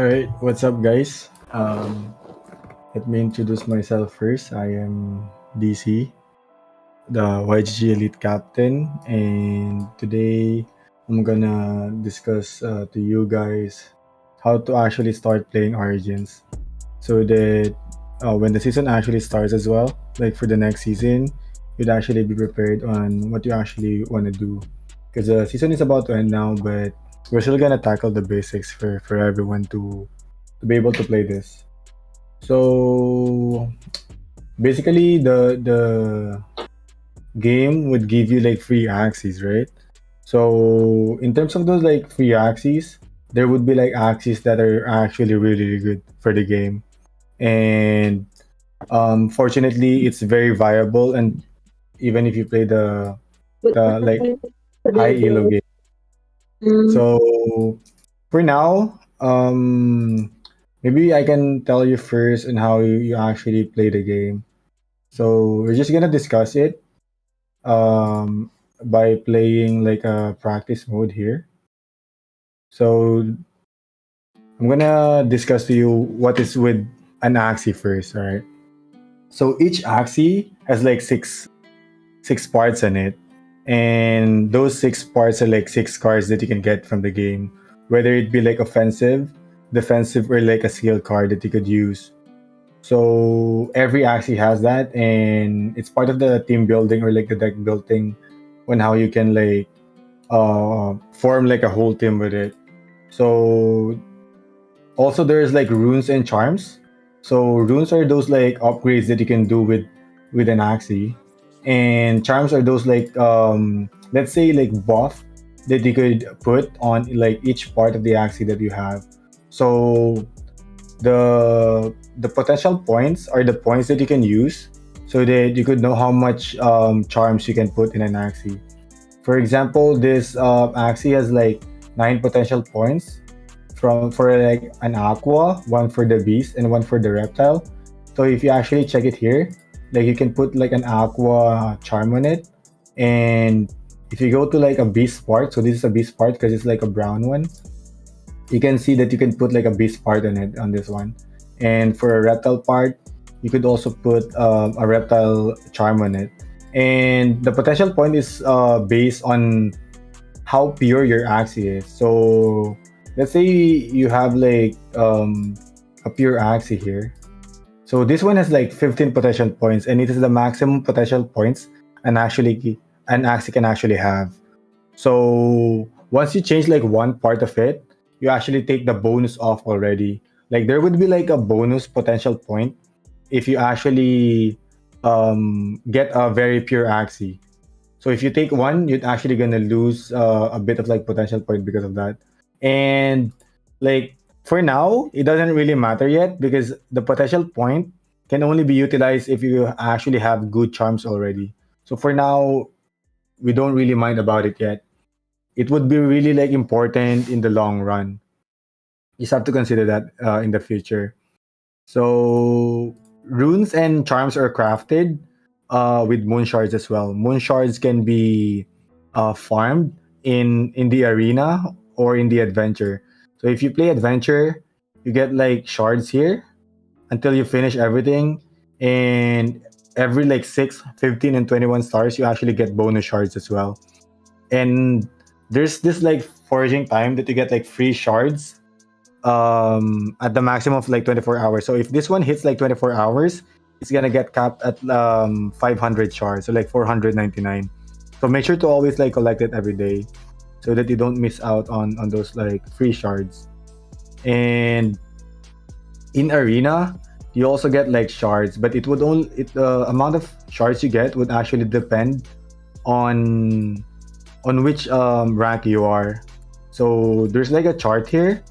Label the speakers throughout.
Speaker 1: All right, what's up, guys? Let me introduce myself first. I am Disi, the YGG Elite Captain, and today I'm gonna discuss to you guys how to actually start playing Origins, so that when the season actually starts as well, like for the next season, you'd actually be prepared on what you actually want to do, because the season is about to end now, but we're still gonna tackle the basics for everyone to be able to play this. So basically, the game would give you like free axes, right? So in terms of those like free axes, there would be like axes that are actually really good for the game, and fortunately, it's very viable. And even if you play the like high elo game, so for now, maybe I can tell you first on how you actually play the game. So we're just gonna discuss it um, by playing like a practice mode here. So I'm gonna discuss to you what is with an Axie first. All right. So each Axie has like six parts in it, and those six parts are like six cards that you can get from the game, whether it be like offensive, defensive, or like a skill card that you could use. So every Axie has that, and it's part of the team building or like the deck building on how you can like form like a whole team with it. So also there's like runes and charms. So runes are those like upgrades that you can do with an Axie, and charms are those like let's say like buff that you could put on like each part of the Axie that you have. So the potential points are the points that you can use so that you could know how much charms you can put in an Axie. For example, this Axie has like 9 potential points from for like an aqua, one for the beast, and one for the reptile. So if you actually check it here, like you can put like an aqua charm on it, and if you go to like a beast part, so this is a beast part because it's like a brown one, you can see that you can put like a beast part on it on this one. And for a reptile part, you could also put a reptile charm on it. And the potential point is based on how pure your Axie is. So let's say you have like a pure Axie here. So this one has like 15 potential points, and it is the maximum potential points an Axie can actually have. So once you change like one part of it, you actually take the bonus off already. Like there would be like a bonus potential point if you actually get a very pure Axie. So if you take one, you're actually gonna lose a bit of like potential point because of that. And like for now, it doesn't really matter yet because the potential point can only be utilized if you actually have good charms already. So for now, we don't really mind about it yet. It would be really like important in the long run. You just have to consider that in the future. So runes and charms are crafted with moon shards as well. Moon shards can be farmed in the arena or in the adventure. So if you play adventure, you get like shards here until you finish everything, and every like 6, 15, and 21 stars, you actually get bonus shards as well. And there's this like foraging time that you get like free shards at the maximum of like 24 hours. So if this one hits like 24 hours, it's gonna get capped at 500 shards, so like 499. So make sure to always like collect it every day so that you don't miss out on those like free shards. And in arena, you also get like shards, but it would only the amount of shards you get would actually depend on which rank you are. So there's like a chart here.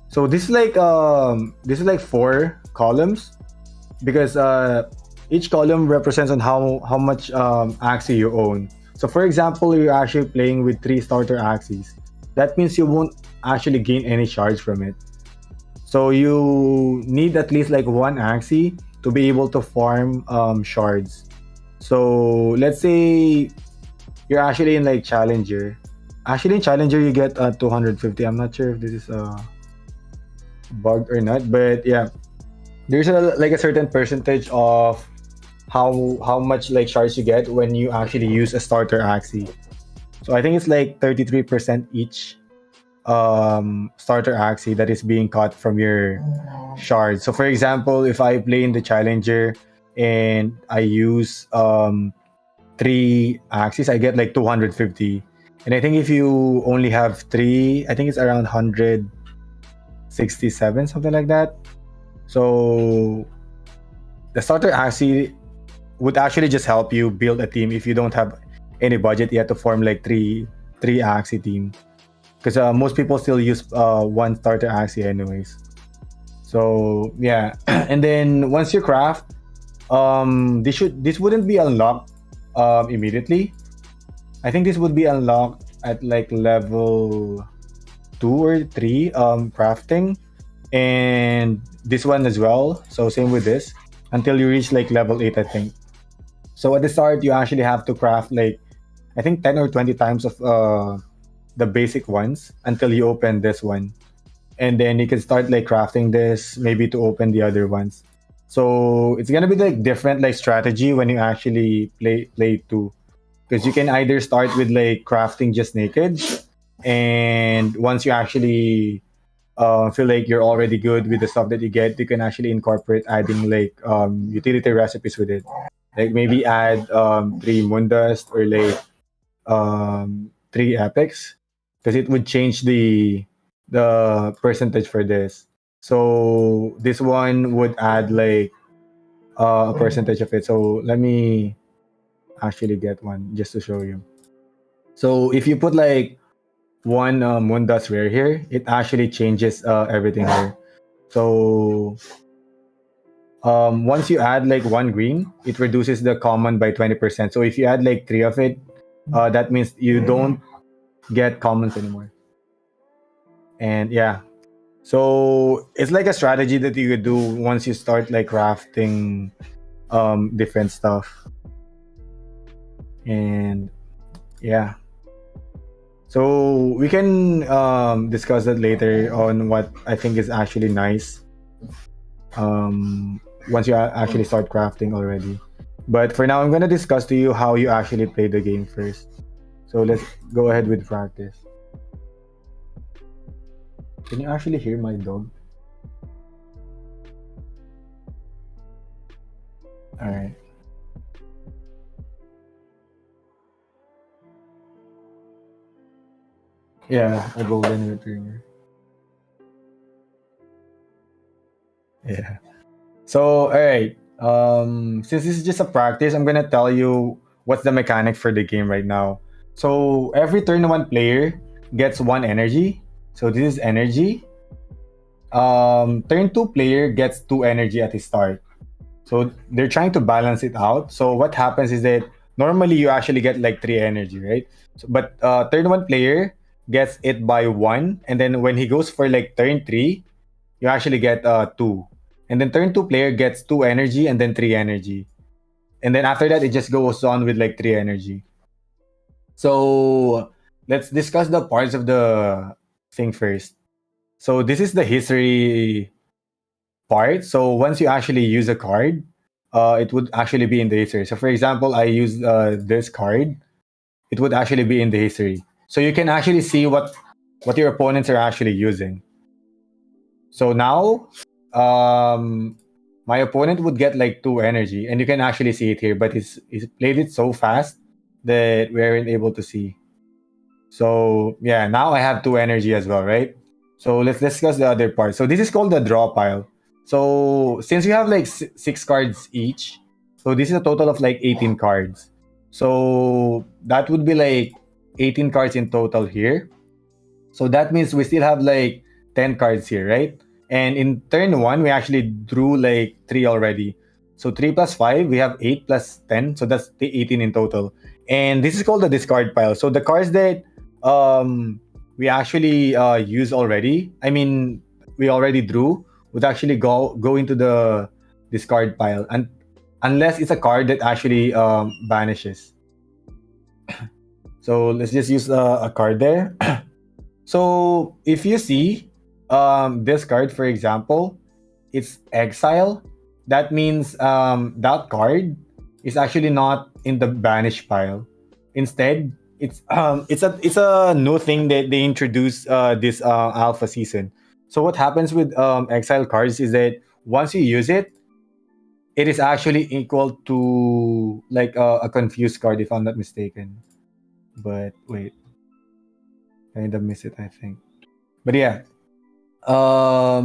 Speaker 1: So this is like 4 columns because each column represents on how much Axie you own. So for example, you're actually playing with 3 starter Axies. That means you won't actually gain any shards from it. So you need at least like 1 Axie to be able to farm shards. So let's say you're actually in like Challenger. Actually in Challenger you get 250. I'm not sure if this is bugged or not, but yeah, there's a certain percentage of how much like shards you get when you actually use a starter Axie. So I think it's like 33% each starter Axie that is being cut from your shards. So for example, if I play in the challenger and I use 3 Axies, I get like 250. And I think if you only have 3, I think it's around 167, something like that. So the starter Axie would actually just help you build a team if you don't have any budget yet to form like three Axie team, because most people still use one starter Axie anyways. So yeah, and then once you craft, this wouldn't be unlocked immediately. I think this would be unlocked at like level 2 or 3 crafting, and this one as well. So same with this until you reach like level 8, I think. So at the start, you actually have to craft like I think 10 or 20 times of the basic ones until you open this one, and then you can start like crafting this maybe to open the other ones. So it's gonna be like different like strategy when you actually play two, because you can either start with like crafting just naked, and once you actually feel like you're already good with the stuff that you get, you can actually incorporate adding like utility recipes with it. Like maybe add 3 Mundust or like 3 Epics, because it would change the percentage for this. So this one would add like a percentage of it. So let me actually get one just to show you. So if you put like one Mundust rare here, it actually changes everything here. So once you add like 1 green, it reduces the common by 20%. So if you add like 3 of it, that means you don't get commons anymore. And yeah, so it's like a strategy that you could do once you start like crafting different stuff. And yeah, so we can discuss that later on what I think is actually nice once you actually start crafting already. But for now, I'm gonna discuss to you how you actually play the game first. So let's go ahead with practice. Can you actually hear my dog? All right. Yeah, a golden retriever. Yeah. So, all right. Since this is just a practice, I'm gonna tell you what's the mechanic for the game right now. So every turn, one player gets 1 energy. So this is energy. Turn 2 player gets 2 energy at the start. So they're trying to balance it out. So what happens is that normally you actually get like 3 energy, right? So, but turn 1 player gets it by 1, and then when he goes for like turn 3, you actually get 2. And then turn 2 player gets 2 energy and then 3 energy. And then after that, it just goes on with like 3 energy. So let's discuss the parts of the thing first. So this is the history part. So once you actually use a card, it would actually be in the history. So for example, I used this card, it would actually be in the history. So you can actually see what your opponents are actually using. So now, my opponent would get like 2 energy, and you can actually see it here. But he's played it so fast that we aren't able to see. So yeah, now I have 2 energy as well, right? So let's discuss the other part. So this is called the draw pile. So since you have like 6 cards each, so this is a total of like 18 cards. So that would be like 18 cards in total here. So that means we still have like 10 cards here, right? And in turn 1, we actually drew like 3 already. So 3 plus 5, we have 8 plus 10. So that's the 18 in total. And this is called the discard pile. So the cards that we actually use already, I mean, we already drew, would actually go into the discard pile. And unless it's a card that actually vanishes. So let's just use a card there. So if you see, this card, for example, it's exile. That means that card is actually not in the banish pile. Instead, it's a new thing that they introduced this alpha season. So what happens with exile cards is that once you use it, it is actually equal to like a confused card, if I'm not mistaken. But wait, kind of miss it, I think. But yeah, so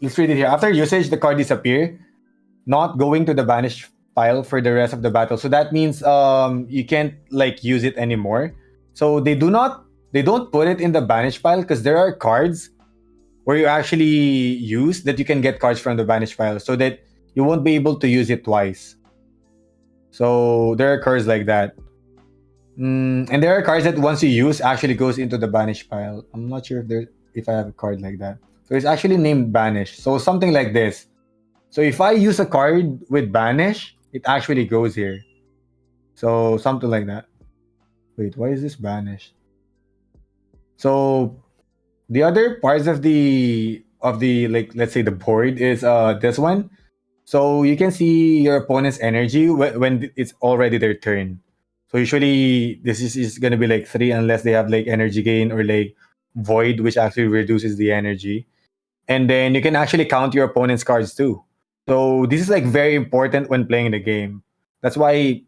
Speaker 1: let's read it here. After usage, the card disappear, not going to the banish pile for the rest of the battle. So that means you can't like use it anymore. So they don't put it in the banish pile because there are cards where you actually use that you can get cards from the banish pile, so that you won't be able to use it twice. So there are cards like that. And there are cards that once you use actually goes into the banish pile. I'm not sure if I have a card like that. So it's actually named banish. So something like this. So if I use a card with banish, it actually goes here. So something like that. Wait, why is this banished? So the other parts of the like, let's say the board is this one. So you can see your opponent's energy when it's already their turn. So usually this is gonna be like 3 unless they have like energy gain or like void, which actually reduces the energy. And then you can actually count your opponent's cards too. So this is like very important when playing the game. That's why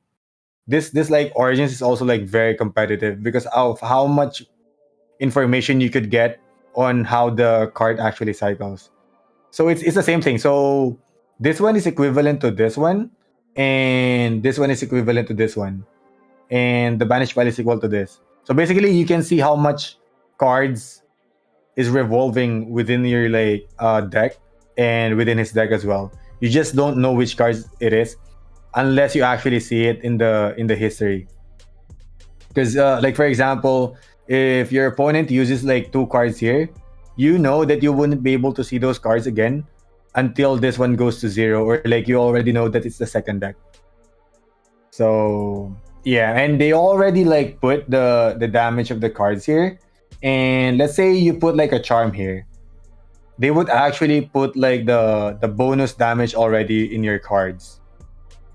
Speaker 1: this like Origins is also like very competitive because of how much information you could get on how the card actually cycles. So it's the same thing. So this one is equivalent to this one, and this one is equivalent to this one, and the banished pile is equal to this. So basically, you can see how much cards is revolving within your like deck and within his deck as well. You just don't know which cards it is unless you actually see it in the history. Because like for example, if your opponent uses like 2 cards here, you know that you wouldn't be able to see those cards again until this one goes to 0, or like you already know that it's the second deck. So yeah, and they already like put the damage of the cards here. And let's say you put like a charm here, they would actually put like the bonus damage already in your cards.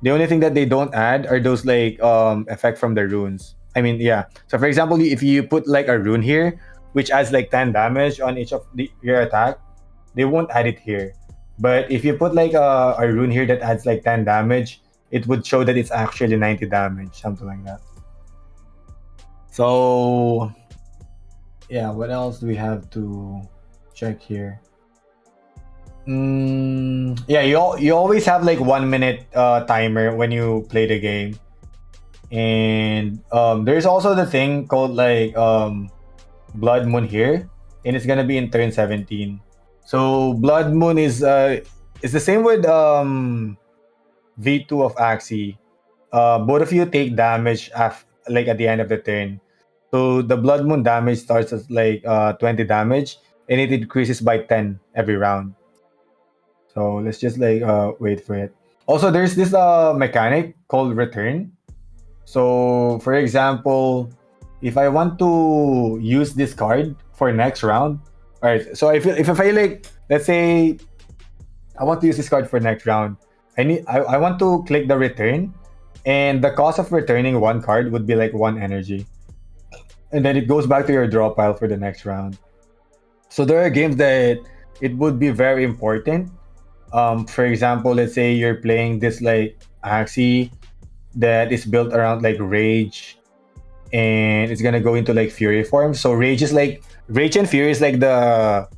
Speaker 1: The only thing that they don't add are those like effect from the runes. I mean, yeah. So for example, if you put like a rune here, which adds like 10 damage on each of your attack, they won't add it here. But if you put like a rune here that adds like 10 damage, it would show that it's actually 90 damage, something like that. So yeah, what else do we have to check here? Yeah, you always have like 1 minute timer when you play the game, and there's also the thing called like Blood Moon here, and it's gonna be in turn 17. So Blood Moon is the same with V2 of Axie. Both of you take damage like at the end of the turn. So the Blood Moon damage starts at like 20 damage, and it increases by 10 every round. So let's just like wait for it. Also, there's this mechanic called return. So for example, if I want to use this card for next round, all right. So if I like, let's say I want to use this card for next round, I want to click the return, and the cost of returning 1 card would be like 1 energy, and then it goes back to your draw pile for the next round. So there are games that it would be very important. For example, let's say you're playing this like Axie that is built around like Rage, and it's gonna go into like Fury form. So Rage and Fury is like the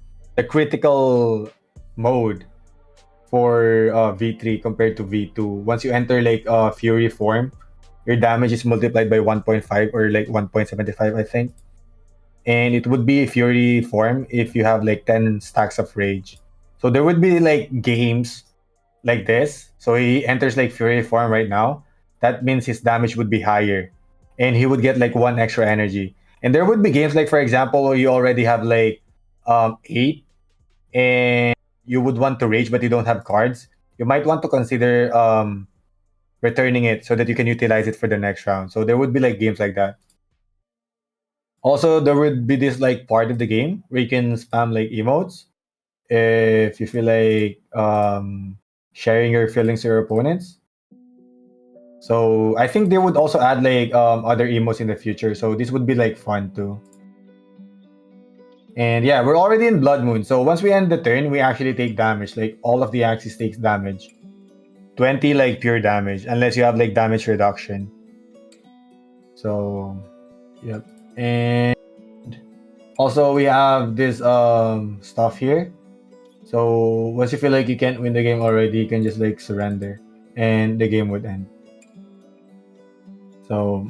Speaker 1: critical mode for V3 compared to V2. Once you enter like Fury form, your damage is multiplied by 1.5 or like 1.75, I think. And it would be Fury form if you have like 10 stacks of Rage. So there would be like games like this. So he enters like Fury form right now. That means his damage would be higher, and he would get like 1 extra energy. And there would be games like, for example, where you already have like 8, and you would want to rage but you don't have cards. You might want to consider returning it so that you can utilize it for the next round. So there would be like games like that. Also, there would be this like part of the game where you can spam like emotes if you feel like sharing your feelings to your opponents. So I think they would also add like other emotes in the future. So this would be like fun too. And yeah, we're already in Blood Moon. So once we end the turn, we actually take damage. Like all of the axes takes damage. 20 like pure damage, unless you have like damage reduction. So yep. And also we have this stuff here. So once you feel like you can't win the game already, you can just like surrender and the game would end. So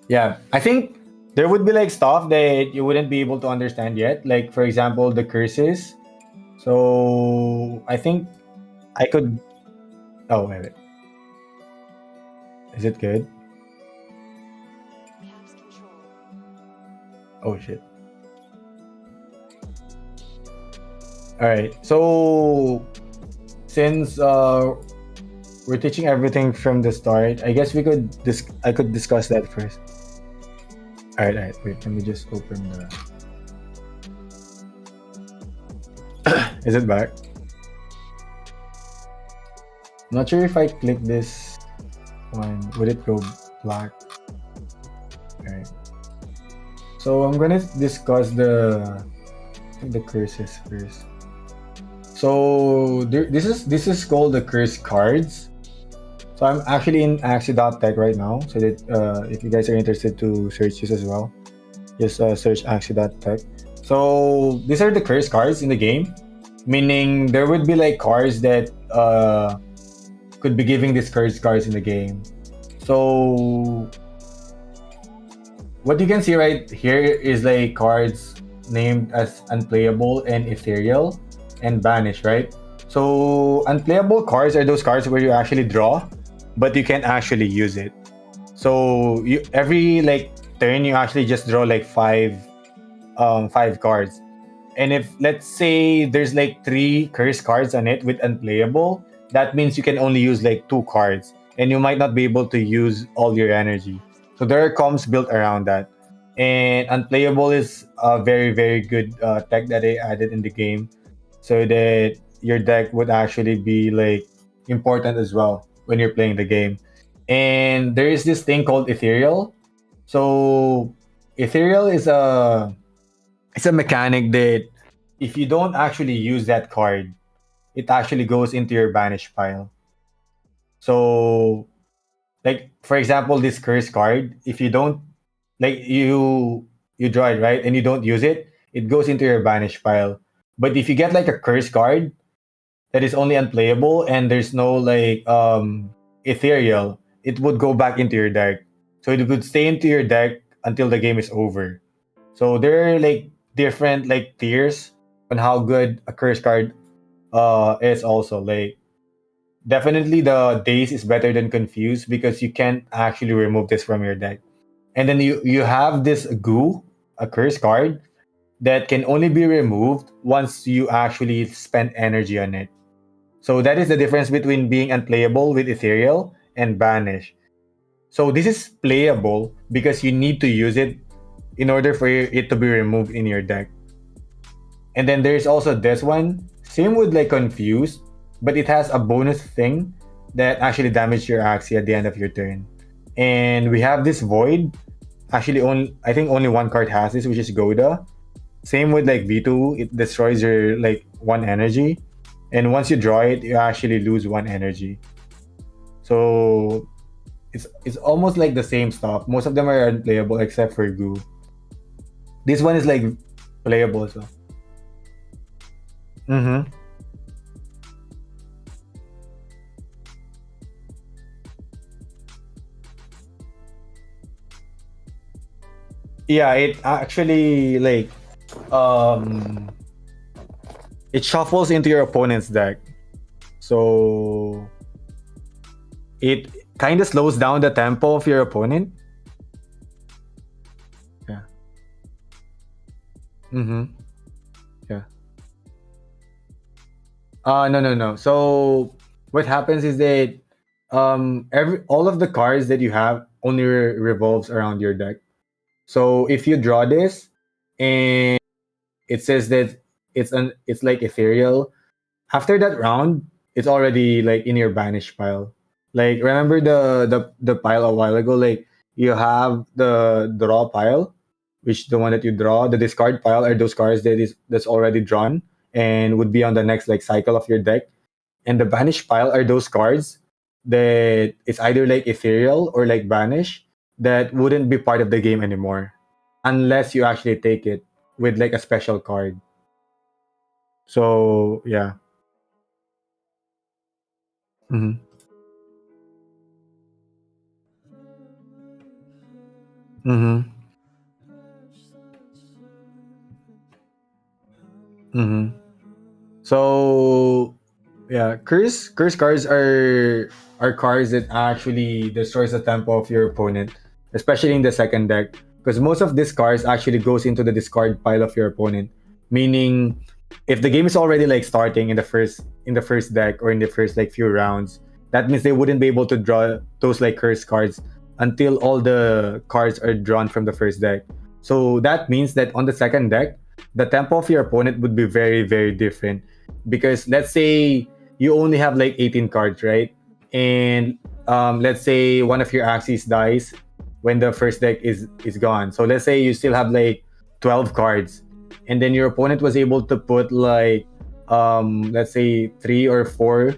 Speaker 1: yeah, I think there would be like stuff that you wouldn't be able to understand yet. Like for example, the curses. So I think I could. Oh wait. Is it good? Oh shit. All right. So since we're teaching everything from the start, I guess we could I could discuss that first. All right. Wait, let me just open the. Is it back? I'm not sure if I click this one, would it go black? All right. So I'm gonna discuss the curses first. So this is called the curse cards. So I'm actually in Axie.tech right now. So that if you guys are interested to search this as well, just search Axie.tech. So these are the curse cards in the game, meaning there would be like cards that could be giving these curse cards in the game. So what you can see right here is like cards named as unplayable and ethereal and banish, right? So unplayable cards are those cards where you actually draw, but you can't actually use it. So you every like turn you actually just draw like five cards. And if let's say there's like three curse cards on it with unplayable, that means you can only use like two cards and you might not be able to use all your energy. So there are comms built around that. And unplayable is a very, very good tech that they added in the game so that your deck would actually be like important as well when you're playing the game. And there is this thing called ethereal. So ethereal is a it's a mechanic that if you don't actually use that card, it actually goes into your banish pile. So, like for example, this curse card, if you don't like you draw it right and you don't use it, it goes into your banish pile. But if you get like a curse card that is only unplayable and there's no like ethereal, it would go back into your deck. So it would stay into your deck until the game is over. So there are like different like tiers on how good a curse card is also. Like definitely the daze is better than confused because you can't actually remove this from your deck. And then you have this goo, a curse card that can only be removed once you actually spend energy on it. So that is the difference between being unplayable with ethereal and banish. So this is playable because you need to use it in order for it to be removed in your deck. And then there's also this one, same with like confused, but it has a bonus thing that actually damages your Axie at the end of your turn. And we have this void. Actually, only I think only one card has this, which is Goda. Same with like V2, it destroys your like one energy, and once you draw it, you actually lose one energy. So it's almost like the same stuff. Most of them are unplayable except for Goo. This one is like playable as well. Mm-hmm. Yeah, it actually like um it shuffles into your opponent's deck. So it kind of slows down the tempo of your opponent. Yeah. Mm-hmm. Yeah. No. So what happens is that every all of the cards that you have only revolves around your deck. So if you draw this and it says that it's like ethereal, after that round, it's already like in your banish pile. Like remember the pile a while ago? Like you have the draw pile, which the one that you draw. The discard pile are those cards that's already drawn and would be on the next like cycle of your deck. And the banish pile are those cards that it's either like ethereal or like banish that wouldn't be part of the game anymore unless you actually take it with like a special card. So yeah. Hmm. Hmm. Hmm. So yeah, curse cards are cards that actually destroys the tempo of your opponent, especially in the second deck. Because most of these cards actually goes into the discard pile of your opponent. Meaning if the game is already like starting in the first deck or in the first like few rounds, that means they wouldn't be able to draw those like curse cards until all the cards are drawn from the first deck. So that means that on the second deck, the tempo of your opponent would be very, very different. Because let's say you only have like 18 cards, right? And let's say one of your axes dies when the first deck is gone. So let's say you still have like 12 cards, and then your opponent was able to put like let's say three or four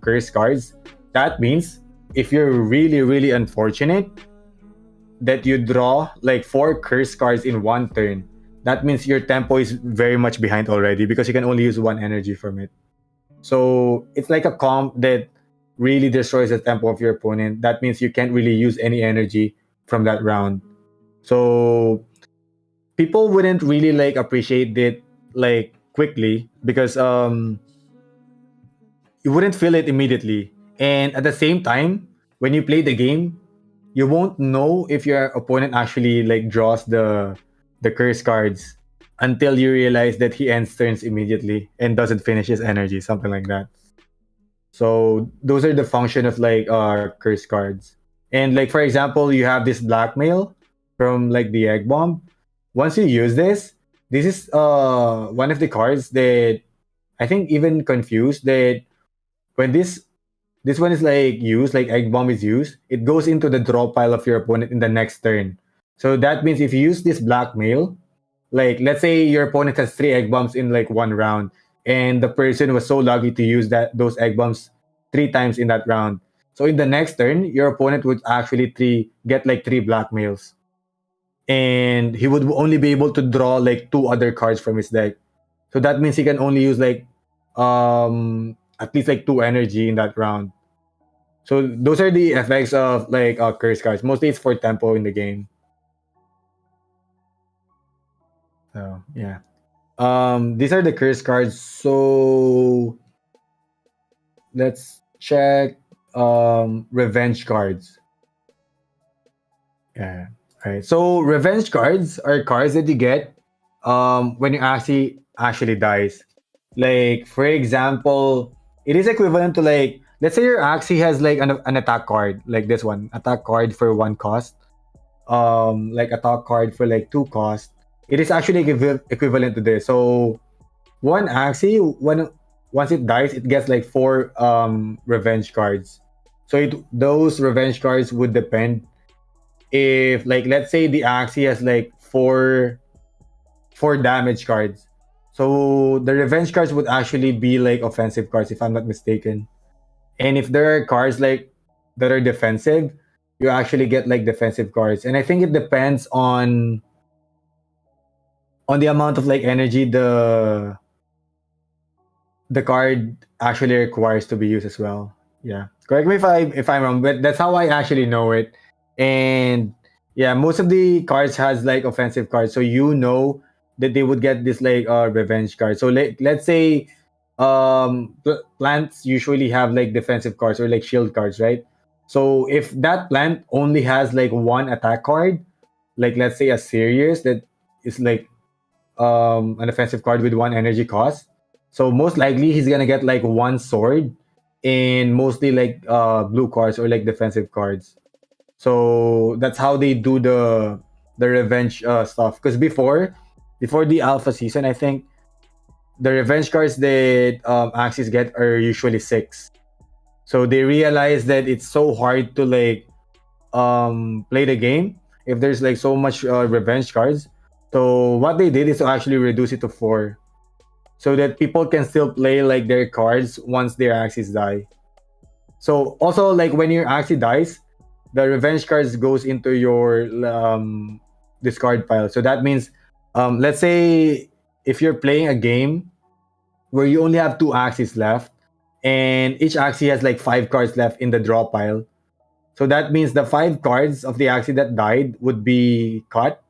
Speaker 1: curse cards. That means if you're really, really unfortunate that you draw like four curse cards in one turn, that means your tempo is very much behind already because you can only use one energy from it. So it's like a comp that really destroys the tempo of your opponent. That means you can't really use any energy from that round. So people wouldn't really like appreciate it like quickly because you wouldn't feel it immediately. And at the same time, when you play the game, you won't know if your opponent actually like draws the curse cards until you realize that he ends turns immediately and doesn't finish his energy, something like that. So those are the function of like curse cards. And like for example, you have this blackmail from like the egg bomb. Once you use this is one of the cards that I think even confused that when this one is like used, like egg bomb is used, it goes into the draw pile of your opponent in the next turn. So that means if you use this blackmail, like let's say your opponent has three egg bombs in like one round, and the person was so lucky to use that those egg bombs three times in that round. So in the next turn, your opponent would actually three get like three blackmails, and he would only be able to draw like two other cards from his deck. So that means he can only use like at least like two energy in that round. So those are the effects of like curse cards. Mostly it's for tempo in the game. So yeah. These are the curse cards. So let's check revenge cards. Yeah. Right. So revenge cards are cards that you get when you actually dies. Like for example, it is equivalent to like let's say your Axie has like an attack card, like this one, attack card for one cost, like attack card for like two cost. It is actually equivalent to this. So one Axie, when once it dies, it gets like four revenge cards. So those revenge cards would depend if like let's say the Axie has like four damage cards. So the revenge cards would actually be like offensive cards if I'm not mistaken. And if there are cards like that are defensive, you actually get like defensive cards. And I think it depends on the amount of like energy the card actually requires to be used as well. Yeah. Correct me if I'm wrong, but that's how I actually know it. And yeah, most of the cards has like offensive cards, so you know that they would get this like revenge card. So let's say plants usually have like defensive cards or like shield cards, right? So if that plant only has like one attack card, like let's say a Sirius that is like an offensive card with one energy cost. So most likely he's gonna get like one sword and mostly like blue cards or like defensive cards. So that's how they do the revenge stuff. Because before the alpha season, I think the revenge cards that Axis get are usually six. So they realize that it's so hard to like play the game if there's like so much revenge cards. So what they did is to actually reduce it to four, so that people can still play like their cards once their Axis die. So also like when your Axie dies, the revenge cards goes into your discard pile. So that means, let's say if you're playing a game where you only have two Axies left, and each Axie has like five cards left in the draw pile. So that means the five cards of the Axie that died would be cut,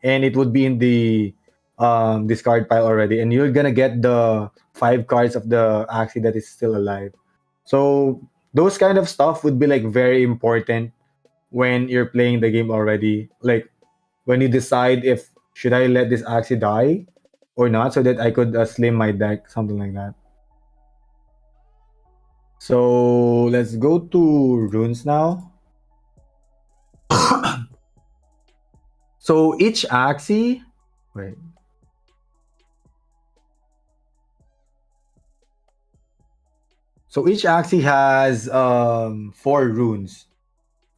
Speaker 1: and it would be in the discard pile already, and you're gonna get the five cards of the Axie that is still alive. So those kind of stuff would be like very important when you're playing the game already. Like when you decide if should I let this Axie die or not, so that I could slim my deck, something like that. So let's go to runes now. So each Axie, wait. So each Axie has four runes,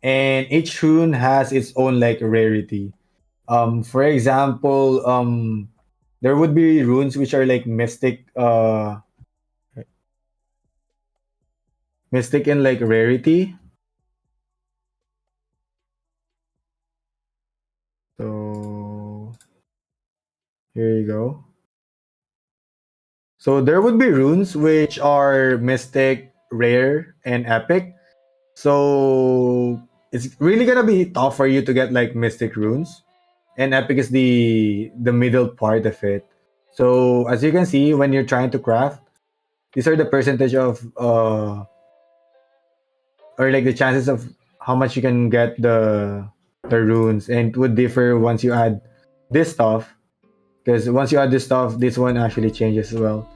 Speaker 1: and each rune has its own like rarity. For example, there would be runes which are like mystic in like rarity. So here you go. So there would be runes which are mystic, rare, and epic. So it's really gonna be tough for you to get like mystic runes, and epic is the middle part of it. So as you can see, when you're trying to craft, these are the percentage of or like the chances of how much you can get the runes, and it would differ once you add this stuff, because once you add this stuff, this one actually changes as well.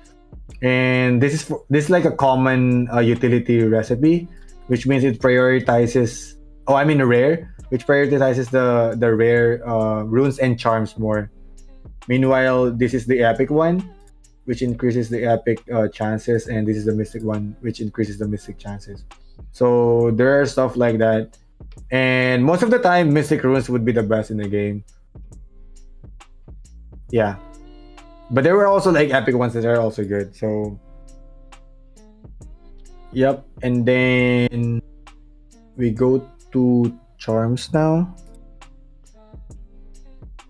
Speaker 1: And this is like a common utility recipe, which means it prioritizes, oh I mean rare, which prioritizes the rare runes and charms more. Meanwhile, this is the epic one, which increases the epic chances, and this is the mystic one, which increases the mystic chances. So there are stuff like that, and most of the time, mystic runes would be the best in the game. Yeah, but there were also like epic ones that are also good. So yep, and then we go to charms now.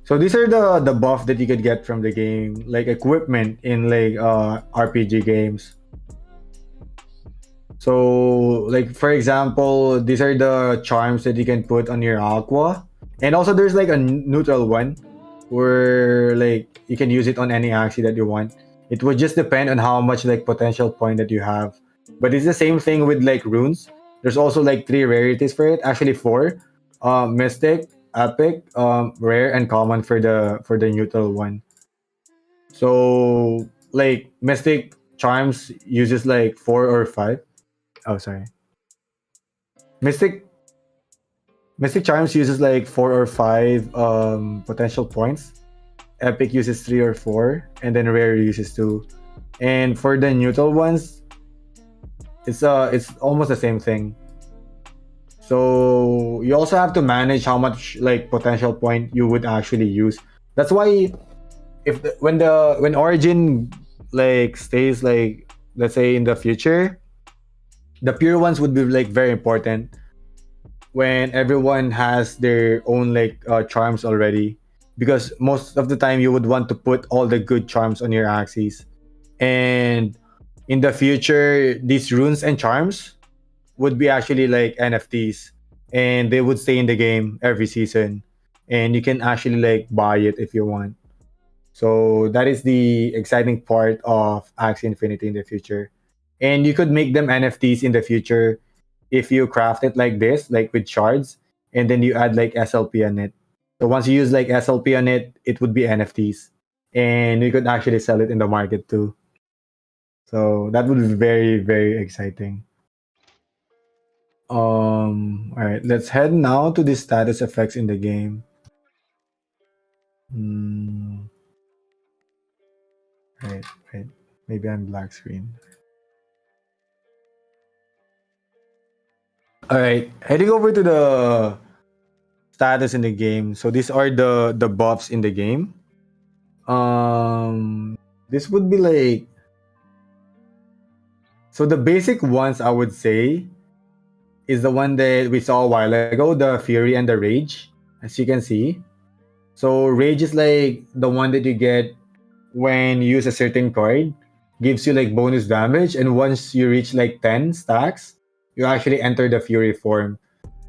Speaker 1: So these are the buff that you could get from the game, like equipment in like RPG games. So like for example, these are the charms that you can put on your aqua, and also there's like a neutral one where like you can use it on any Axie that you want. It would just depend on how much like potential point that you have. But it's the same thing with like runes. There's also like three rarities for it, actually four: mystic, epic, rare, and common for the neutral one. So like mystic charms uses like four or five. Oh, sorry. Mystic Mystic Charms uses like four or five potential points. Epic uses three or four, and then Rare uses two. And for the neutral ones, it's almost the same thing. So you also have to manage how much like potential point you would actually use. That's why if when Origin like stays like, let's say in the future, the pure ones would be like very important when everyone has their own like charms already, because most of the time you would want to put all the good charms on your axes, and in the future these runes and charms would be actually like NFTs, and they would stay in the game every season, and you can actually like buy it if you want. So that is the exciting part of Axie Infinity in the future, and you could make them NFTs in the future if you craft it like this, like with shards, and then you add like SLP on it. So once you use like SLP on it, it would be NFTs, and you could actually sell it in the market too. So that would be very very exciting. All right, let's head now to the status effects in the game. Mm, right, right. Maybe I'm black screen. All right, heading over to the status in the game. So these are the buffs in the game. This would be like, so the basic ones I would say is the one that we saw a while ago, the Fury and the Rage, as you can see. So Rage is like the one that you get when you use a certain card, gives you like bonus damage, and once you reach like 10 stacks, you actually enter the Fury form.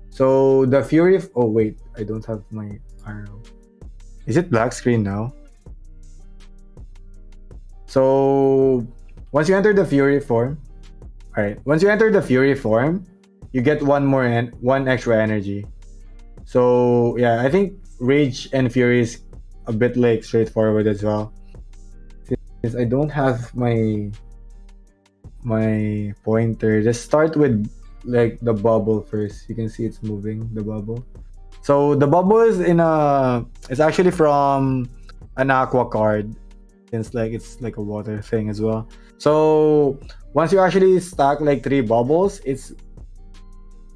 Speaker 1: So the Fury. Oh wait, I don't have my arrow. Is it black screen now? So once you enter the Fury form, all right. Once you enter the Fury form, you get one extra energy. So yeah, I think Rage and Fury is a bit like straightforward as well. Since I don't have my pointer, just start with like the bubble first. You can see it's moving, the bubble. So the bubble is it's actually from an aqua card, since like it's like a water thing as well. So once you actually stack like 3 bubbles, it's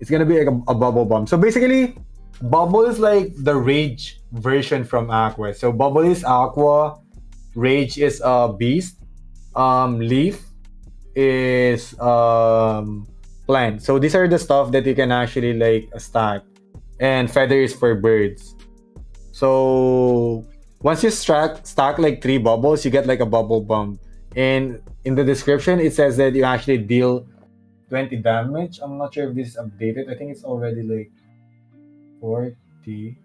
Speaker 1: gonna be like a bubble bomb. So basically, bubble is like the rage version from aqua. So bubble is aqua, rage is a beast, leaf is plant. So these are the stuff that you can actually like stack, and feather is for birds. So once you stack like 3 bubbles, you get like a bubble bomb. And in the description, it says that you actually deal 20 damage. I'm not sure if this is updated. I think it's already like 40.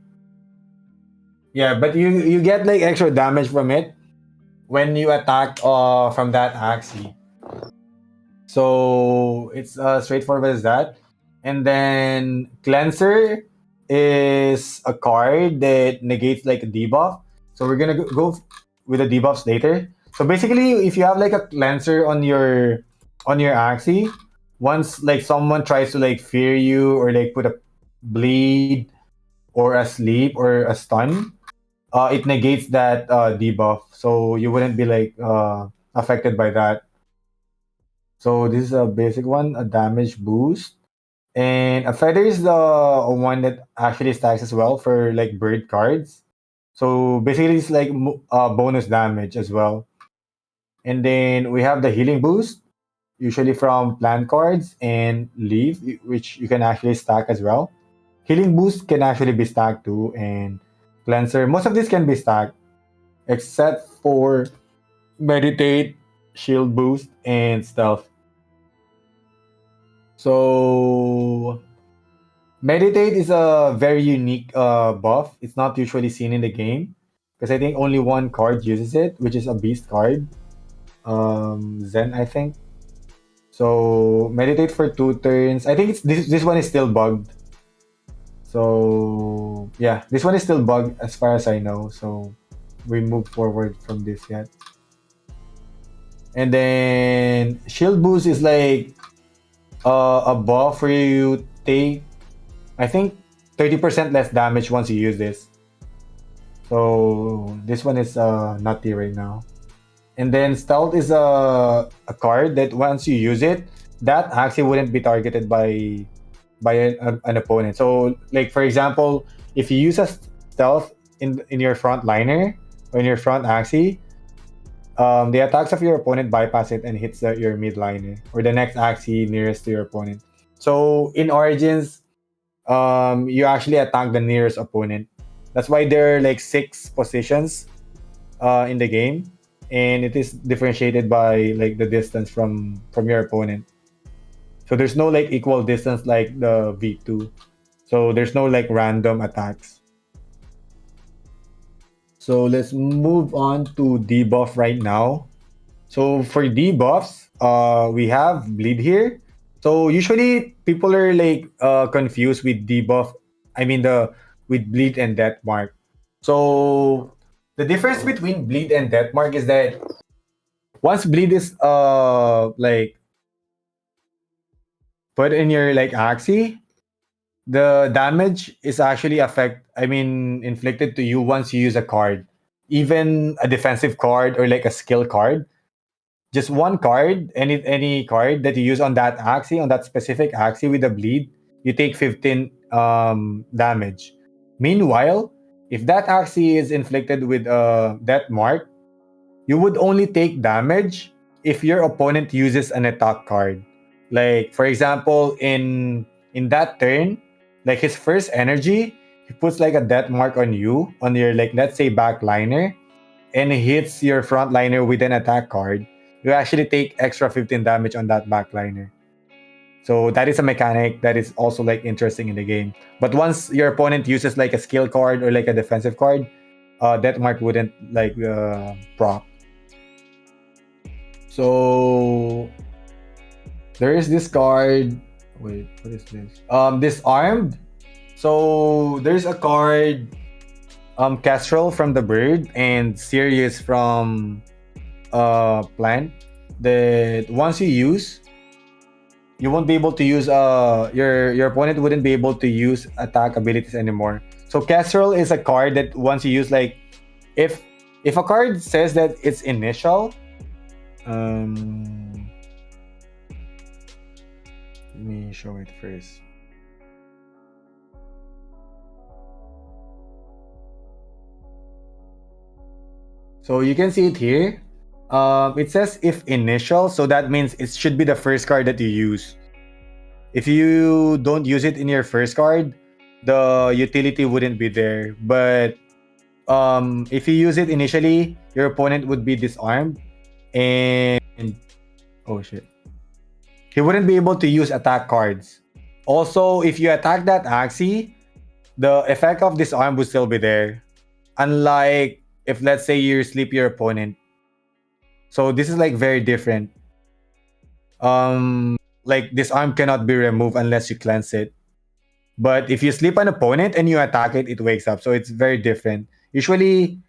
Speaker 1: Yeah, but you get like extra damage from it when you attack from that Axie. So it's straightforward as that. And then Cleanser is a card that negates like a debuff. So we're gonna go with the debuffs later. So basically, if you have like a Cleanser on your Axie, once like someone tries to like fear you or like put a bleed or a sleep or a stun, it negates that debuff. So you wouldn't be like affected by that. So this is a basic one, a damage boost. And a feather is the one that actually stacks as well for like bird cards. So basically it's like bonus damage as well. And then we have the healing boost, usually from plant cards and leaf, which you can actually stack as well. Healing boost can actually be stacked too, and cleanser. Most of these can be stacked, except for meditate, shield boost, and stealth. So meditate is a very unique buff. It's not usually seen in the game because I think only one card uses it, which is a beast card, Zen, I think. So meditate for 2 turns. I think it's this one is still bugged. So yeah, this one is still bugged as far as I know. So we move forward from this yet. And then shield boost is like a buff where you take, I think, 30% less damage once you use this. So this one is nutty right now. And then stealth is a card that once you use it, that actually wouldn't be targeted by an opponent. So like for example, if you use a stealth in your front liner or in your front Axie, the attacks of your opponent bypass it and hits your mid liner or the next Axie nearest to your opponent. So in Origins, you actually attack the nearest opponent. That's why there are like 6 positions in the game, and it is differentiated by like the distance from your opponent. So there's no like equal distance like the V2. So there's no like random attacks. So let's move on to debuff right now. So for debuffs, we have bleed here. So usually people are like confused with debuff. I mean the with bleed and death mark. So the difference between bleed and death mark is that once bleed is like put in your like Axie, the damage is actually inflicted to you once you use a card, even a defensive card or like a skill card. Just one card, any card that you use on that Axie, on that specific Axie with a bleed, you take 15 damage. Meanwhile, if that Axie is inflicted with a death mark, you would only take damage if your opponent uses an attack card. Like for example, in that turn, like his first energy, he puts like a death mark on you, on your like let's say backliner, and hits your frontliner with an attack card. You actually take extra 15 damage on that backliner. So that is a mechanic that is also like interesting in the game. But once your opponent uses like a skill card or like a defensive card, death mark wouldn't like proc. So there is this card. Wait, what is this? Disarmed. So there's a card, Kestrel from the bird and Sirius from plant, that once you use, you won't be able to use your opponent wouldn't be able to use attack abilities anymore. So Kestrel is a card that once you use, like if a card says that it's initial, let me show it first. So you can see it here. It says if initial, so that means it should be the first card that you use. If you don't use it in your first card, the utility wouldn't be there. But if you use it initially, your opponent would be disarmed, and oh shit, he wouldn't be able to use attack cards. Also, if you attack that Axie, the effect of disarm would still be there. Unlike if let's say you sleep your opponent. So this is like very different. Like disarm cannot be removed unless you cleanse it. But if you sleep an opponent and you attack it, it wakes up. So it's very different. Usually,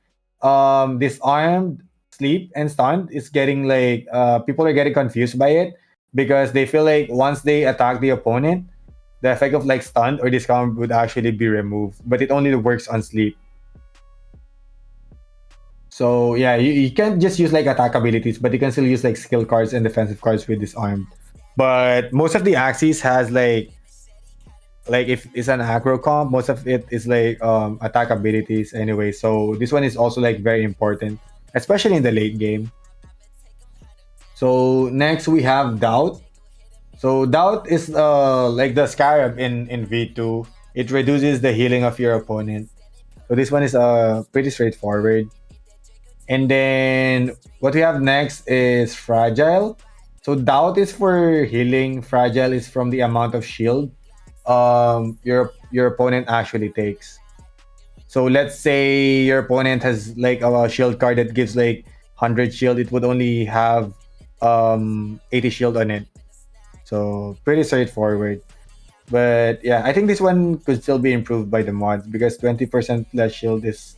Speaker 1: disarmed, sleep, and stunned is getting like people are getting confused by it because they feel like once they attack the opponent, the effect of like stunned or disarmed would actually be removed. But it only works on sleep. So yeah, you can't just use like attack abilities, but you can still use like skill cards and defensive cards with disarmed. But most of the Axies has like if it's an aggro comp, most of it is like attack abilities anyway. So this one is also like very important, especially in the late game. So next we have Doubt. So Doubt is like the Scarab in V2. It reduces the healing of your opponent. So this one is pretty straightforward. And then what we have next is Fragile. So Doubt is for healing. Fragile is from the amount of shield your opponent actually takes. So let's say your opponent has like a shield card that gives like 100 shield, it would only have 80 shield on it. So pretty straightforward. But yeah, I think this one could still be improved by the mods because 20% less shield is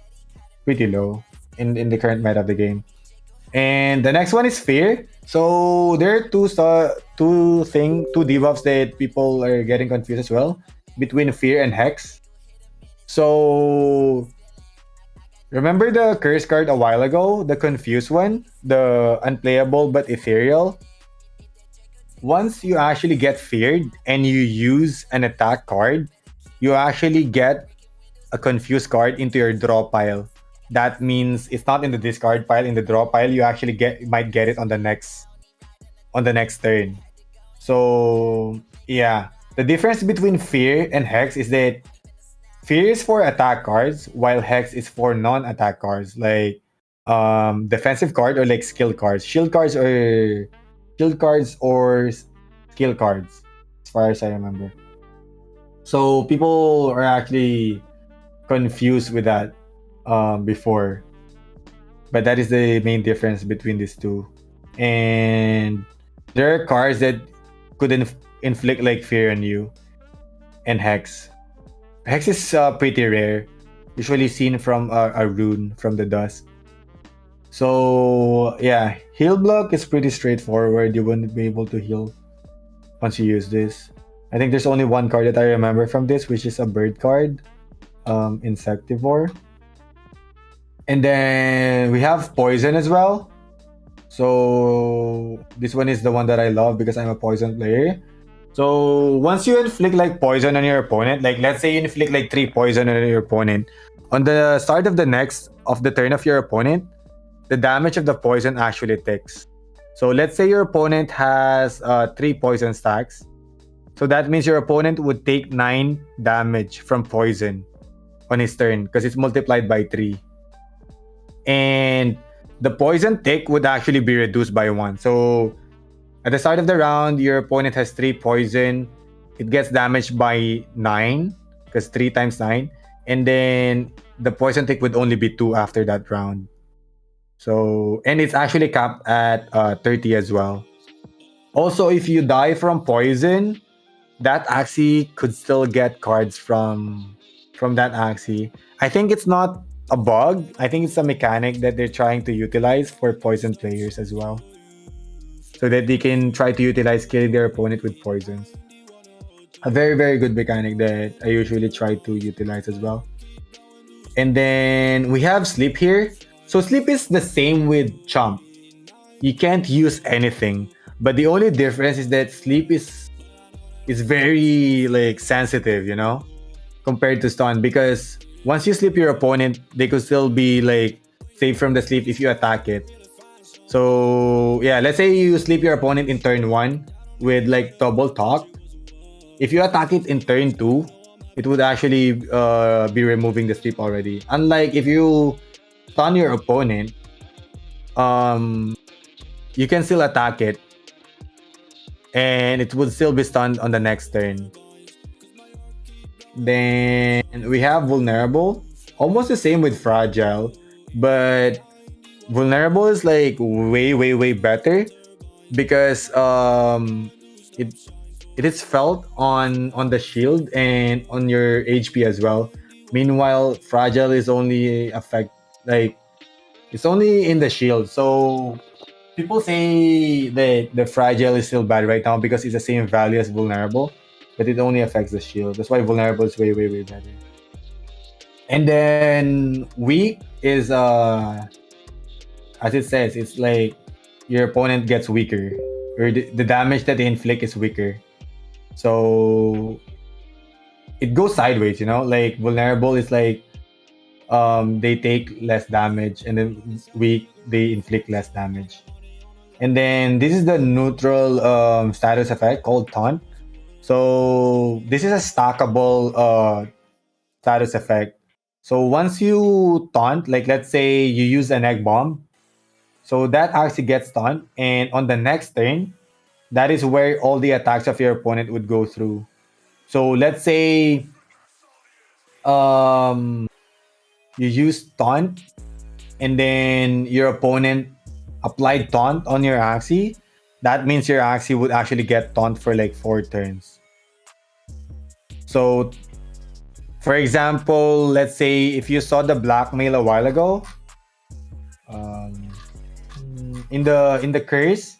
Speaker 1: pretty low in the current meta of the game. And the next one is Fear. So there are two debuffs that people are getting confused as well between Fear and Hex. So remember the curse card a while ago, the confused one, the unplayable but ethereal. Once you actually get feared and you use an attack card, you actually get a confused card into your draw pile. That means it's not in the discard pile, in the draw pile. You actually might get it on the next turn. So yeah, the difference between Fear and Hex is that Fear is for attack cards, while Hex is for non-attack cards, like defensive card or like skill cards. Shield cards or skill cards, as far as I remember. So people are actually confused with that before, but that is the main difference between these two. And there are cards that could inflict like fear on you, and Hex. Hex is pretty rare, usually seen from a rune from the dust. So yeah, heal block is pretty straightforward. You wouldn't be able to heal once you use this. I think there's only one card that I remember from this, which is a bird card, Insectivore. And then we have poison as well. So this one is the one that I love because I'm a poison player. So once you inflict like poison on your opponent, like let's say you inflict like 3 poison on your opponent, on the start of the turn of your opponent, the damage of the poison actually ticks. So let's say your opponent has 3 poison stacks. So that means your opponent would take 9 damage from poison on his turn because it's multiplied by 3. And the poison tick would actually be reduced by 1. So at the start of the round, your opponent has 3 poison. It gets damaged by 9 because 3 times 9. And then the poison tick would only be 2 after that round. So, and it's actually capped at 30 as well. Also, if you die from poison, that Axie could still get cards from that Axie. I think it's not a bug. I think it's a mechanic that they're trying to utilize for poison players as well, so that they can try to utilize killing their opponent with poisons. A very, very good mechanic that I usually try to utilize as well. And then we have sleep here. So sleep is the same with chomp. You can't use anything, but the only difference is that sleep is very like sensitive, you know, compared to stun, because once you sleep your opponent, they could still be like safe from the sleep if you attack it. So yeah, let's say you sleep your opponent in turn 1 with like double talk. If you attack it in turn 2, it would actually be removing the sleep already. Unlike if you stun your opponent, you can still attack it and it would still be stunned on the next turn. Then we have vulnerable, almost the same with fragile, but vulnerable is like way, way, way better because it is felt on the shield and on your HP as well. Meanwhile, fragile is only it's only in the shield. So people say that the fragile is still bad right now because it's the same value as vulnerable, but it only affects the shield. That's why vulnerable is way, way, way better. And then weak is as it says, it's like your opponent gets weaker, or the damage that they inflict is weaker. So it goes sideways, you know. Like vulnerable is like they take less damage, and then weak they inflict less damage. And then this is the neutral status effect called taunt. So this is a stackable status effect. So once you taunt, like let's say you use an egg bomb, so that actually gets taunt, and on the next turn, that is where all the attacks of your opponent would go through. So let's say you use taunt, and then your opponent applied taunt on your Axie. That means your Axie would actually get taunt for like 4 turns. So, for example, let's say if you saw the Blackmail a while ago, in the curse,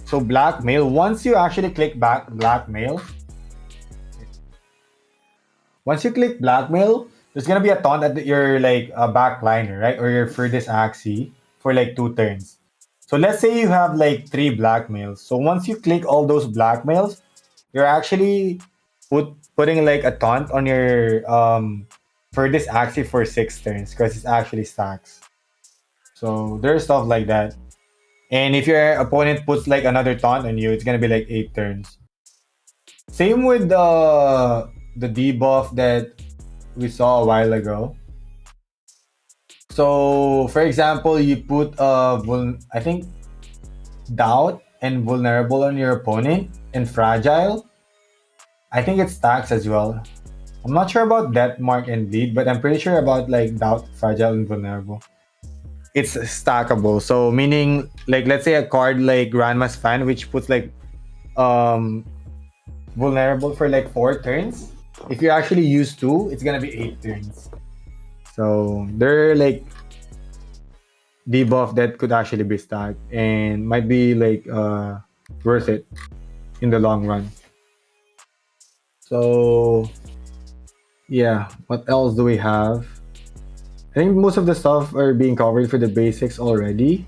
Speaker 1: so Blackmail, once you actually click back Blackmail, once you click Blackmail, there's gonna be a taunt at your like backliner, right, or your furthest Axie for like 2 turns. So let's say you have like 3 blackmails. So once you click all those blackmails, you're actually putting like a taunt on your furthest Axie for 6 turns because it's actually stacks. So there's stuff like that. And if your opponent puts like another taunt on you, it's gonna be like 8 turns. Same with the debuff that we saw a while ago. So for example, you put I think doubt and vulnerable on your opponent, and fragile. I think it stacks as well. I'm not sure about death mark and bleed, but I'm pretty sure about like doubt, fragile, and vulnerable. It's stackable. So meaning like let's say a card like Grandma's Fan, which puts like vulnerable for like 4 turns. If you actually use 2, it's gonna be 8 turns. So they're like debuff that could actually be stacked and might be like worth it in the long run. So yeah, what else do we have? I think most of the stuff are being covered for the basics already.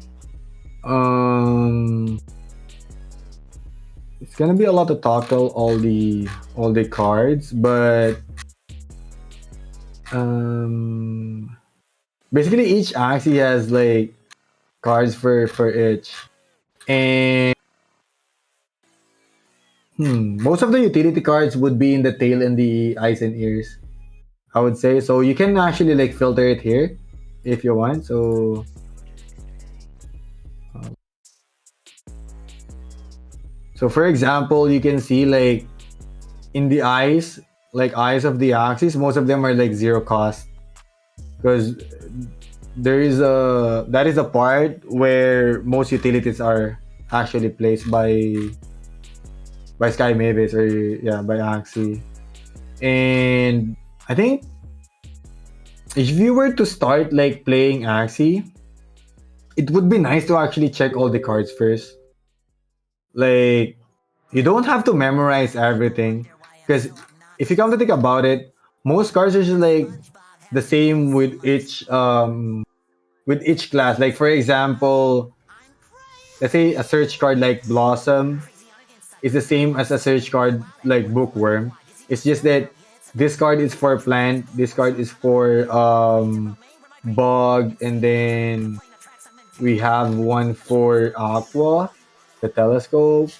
Speaker 1: Um, it's gonna be a lot to tackle all the cards, but basically each Axie has like cards for each, and most of the utility cards would be in the tail and the eyes and ears, I would say. So you can actually like filter it here if you want. So for example, you can see like in the eyes, like eyes of the Axies, most of them are like zero cost because there is a that is a part where most utilities are actually placed by Sky Mavis or yeah by Axie. And I think if you were to start like playing Axie, it would be nice to actually check all the cards first. Like you don't have to memorize everything because if you come to think about it, most cards are just like the same with each class. Like for example, let's say a search card like Blossom is the same as a search card like Bookworm. It's just that this card is for plant, this card is for bug, and then we have one for Aqua, the telescope,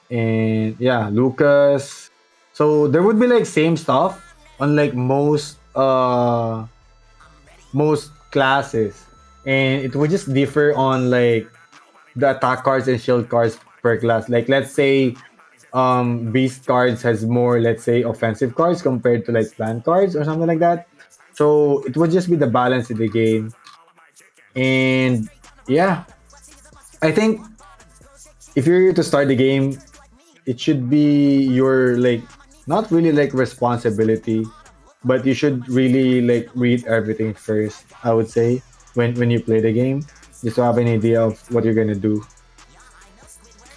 Speaker 1: and yeah, Lucas. So there would be like same stuff on like most classes, and it would just differ on like the attack cards and shield cards per class. Like let's say beast cards has more, let's say, offensive cards compared to like plant cards or something like that. So it would just be the balance in the game. And yeah, I think if you're to start the game, it should be your like not really like responsibility, but you should really like read everything first, I would say, when you play the game, just to have an idea of what you're gonna do.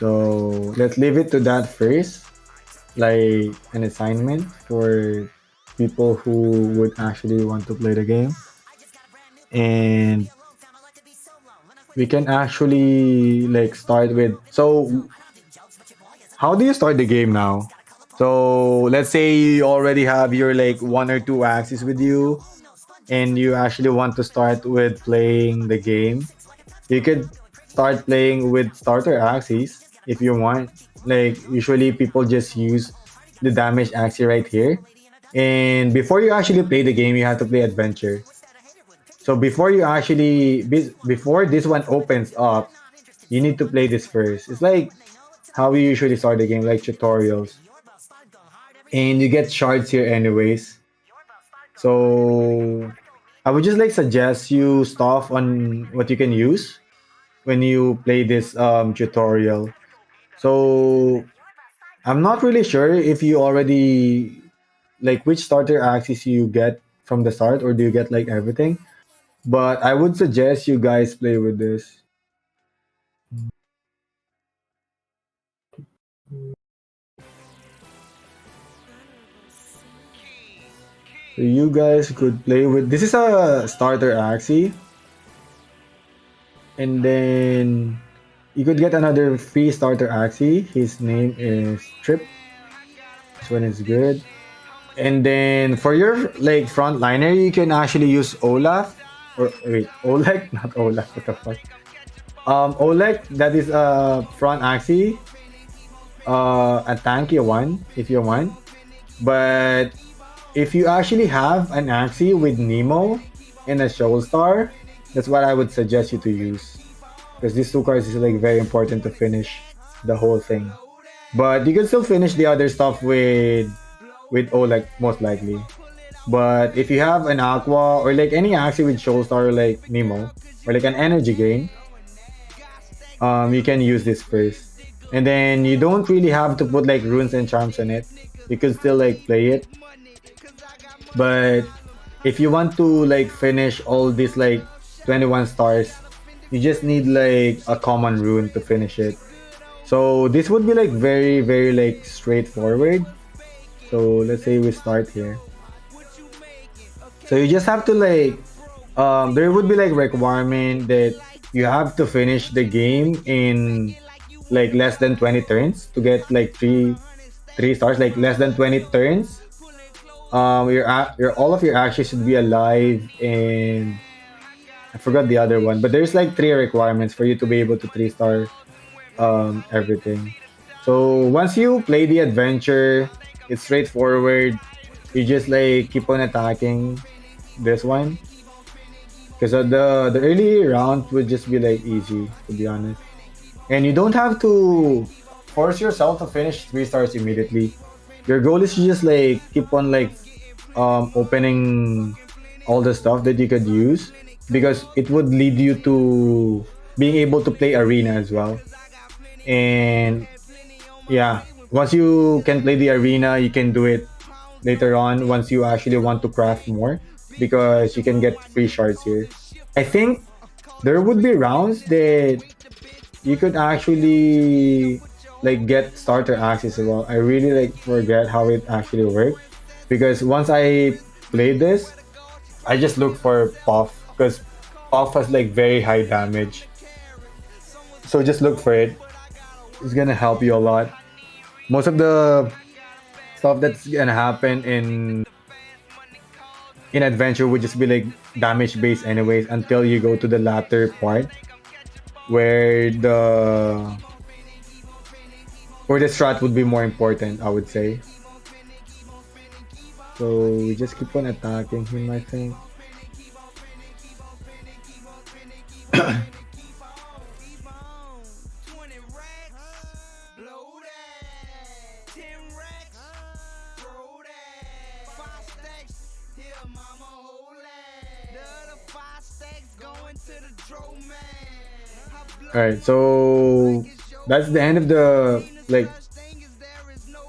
Speaker 1: So let's leave it to that first, like an assignment for people who would actually want to play the game. And we can actually like start with, so how do you start the game now? So let's say you already have your like one or two axes with you and you actually want to start with playing the game. You could start playing with starter axes if you want. Like usually people just use the damage axis right here. And before you actually play the game, you have to play adventure. So before this one opens up, you need to play this first. It's like how we usually start the game, like tutorials. And you get shards here anyways. So I would just like suggest you stuff on what you can use when you play this tutorial. So I'm not really sure if you already like which starter axis you get from the start or do you get like everything. But I would suggest you guys play with this. So you guys could play with this is a starter axie. And then you could get another free starter axie. His name is Trip. This one is good. And then for your like frontliner, you can actually use Olaf or wait, Oleg, not Olaf. What the fuck? Oleg, that is a front axie, a tanky one if you want. But if you actually have an axie with Nemo and a Shoal Star, that's what I would suggest you to use because these two cards is like very important to finish the whole thing. But you can still finish the other stuff with Oleg most likely. But if you have an Aqua or like any Axie with Shoal Star or like Nemo or like an energy gain, you can use this first. And then you don't really have to put like runes and charms on it. You can still like play it. But if you want to like finish all these like 21 stars, you just need like a common rune to finish it. So this would be like very like straightforward. So let's say we start here. So you just have to like, there would be like requirement that you have to finish the game in like less than 20 turns to get like three stars, like less than 20 turns. Your all of your actions should be alive, and I forgot the other one, but there's like three requirements for you to be able to 3-star everything. So once you play the adventure, it's straightforward. You just like keep on attacking this one, because the early round would just be like easy, to be honest, and you don't have to force yourself to finish 3 stars immediately. Your goal is to just like keep on like opening all the stuff that you could use, because it would lead you to being able to play arena as well. And yeah, once you can play the arena, you can do it later on once you actually want to craft more, because you can get free shards here. I think there would be rounds that you could actually like get starter axes as well. I really like forget how it actually worked, because once I played this, I just look for Puff, because Puff has like very high damage. So just look for it. It's gonna help you a lot. Most of the stuff that's gonna happen in adventure would just be like damage based anyways, until you go to the latter part where the strat would be more important, I would say. So we just keep on attacking him, I think. Alright, so that's the end of the like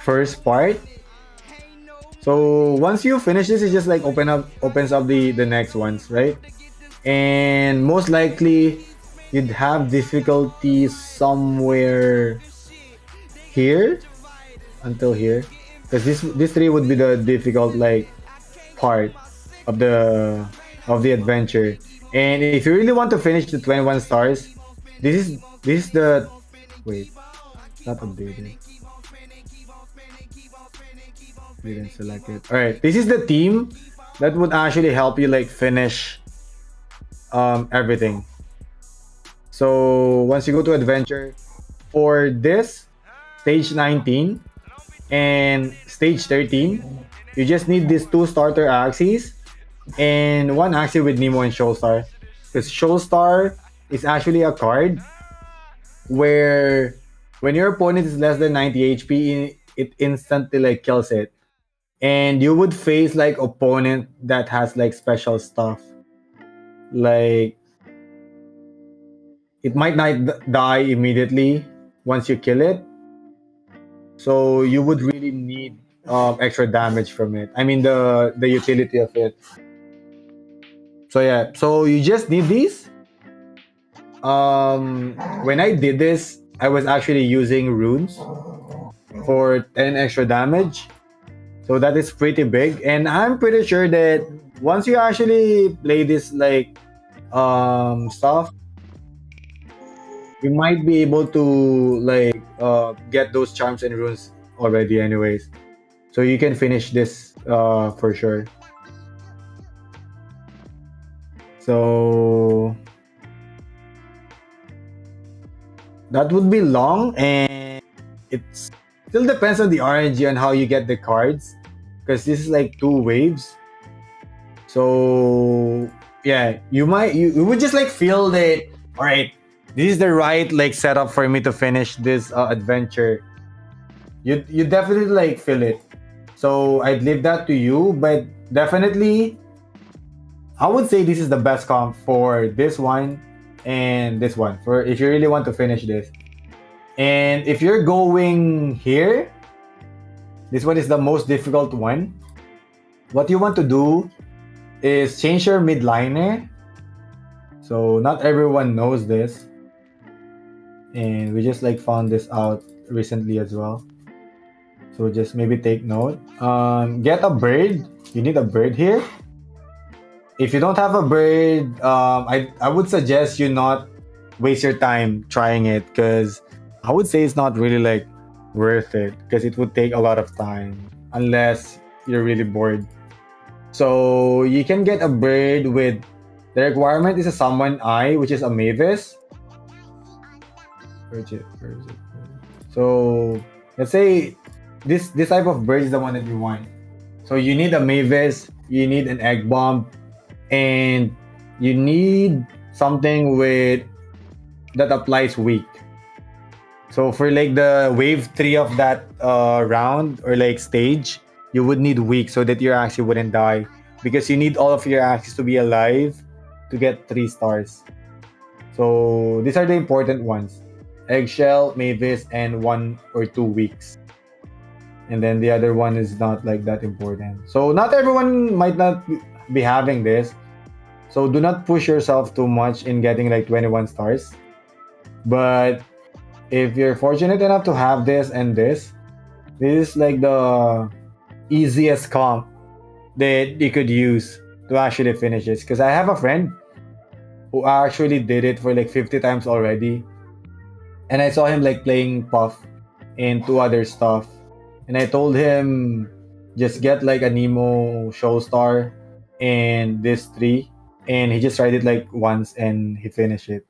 Speaker 1: first part. So once you finish this, it just like opens up the next ones, right? And most likely you'd have difficulty somewhere here until here, because this three would be the difficult like part of the adventure. And if you really want to finish the 21 stars, this is the wait, not updated. Didn't select it. All right, this is the team that would actually help you like finish everything. So once you go to adventure, for this stage 19 and stage 13, you just need these 2 starter Axies and 1 Axie with Nemo and Shoalstar. Because Shoalstar is actually a card where when your opponent is less than 90 HP, it instantly like kills it. And you would face like opponent that has like special stuff. Like it might not die immediately once you kill it. So you would really need extra damage from it. I mean the utility of it. So yeah, so you just need these. When I did this, I was actually using runes for 10 extra damage. So that is pretty big, and I'm pretty sure that once you actually play this like stuff, you might be able to like get those charms and runes already anyways. So you can finish this for sure. So that would be long, and it still depends on the RNG on how you get the cards, because this is like 2 waves. So yeah, you would just like feel that, all right, this is the right like setup for me to finish this adventure. You definitely like feel it. So I'd leave that to you, but definitely I would say this is the best comp for this one and this one, for if you really want to finish this. And if you're going here, this one is the most difficult one. What you want to do is change your midliner. So not everyone knows this, and we just like found this out recently as well. So just maybe take note. Get a bird. You need a bird here. If you don't have a bird, I would suggest you not waste your time trying it, because I would say it's not really like worth it, because it would take a lot of time unless you're really bored. So you can get a bird with the requirement is a summon eye, which is a Mavis. Where is it? Where is it? So let's say this type of bird is the one that you want. So you need a Mavis, you need an egg bomb, and you need something with that applies weak. So for like the wave 3 of that round or like stage, you would need weak so that your Axie wouldn't die, because you need all of your Axies to be alive to get 3 stars. So these are the important ones: eggshell, Mavis, and 1 or 2 weeks. And then the other one is not like that important. So not everyone might not be having this. So do not push yourself too much in getting like 21 stars. But if you're fortunate enough to have this and this is like the easiest comp that you could use to actually finish this. Because I have a friend who actually did it for like 50 times already. And I saw him like playing Puff and 2 other stuff. And I told him, just get like a Nemo Showstar and this 3. And he just tried it like once and he finished it.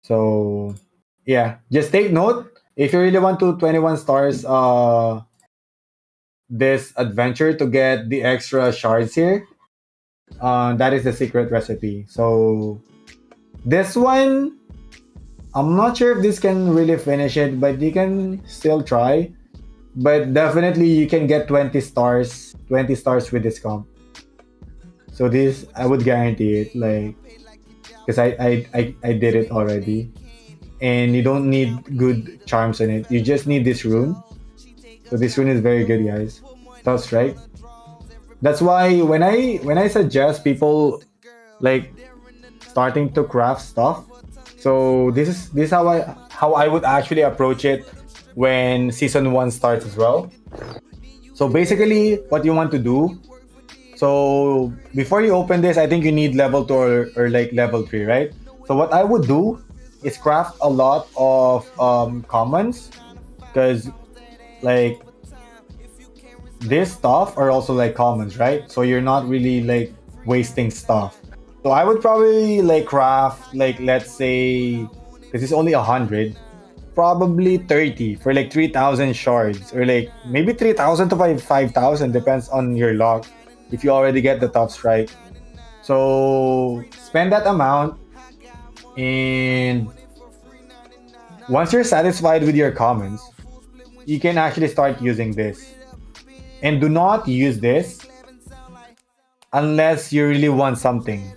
Speaker 1: So yeah, just take note. If you really want to 21 stars this adventure to get the extra shards here, that is the secret recipe. So this one, I'm not sure if this can really finish it, but you can still try. But definitely you can get 20 stars with this comp. So this, I would guarantee it, like, because I did it already. And you don't need good charms on it. You just need this rune. So this rune is very good, guys. Tough strike. That's why when I suggest people like starting to craft stuff, so this is how I would actually approach it when season 1 starts as well. So basically, what you want to do. So before you open this, I think you need level 2 or like level 3, right? So what I would do is craft a lot of commons, because like this stuff are also like commons, right? So you're not really like wasting stuff. So I would probably like craft like, let's say, because it's only 100, probably 30 for like 3,000 shards, or like maybe 3,000 to 5,000, depends on your luck if you already get the top strike. So spend that amount, and once you're satisfied with your commons, you can actually start using this. And do not use this unless you really want something.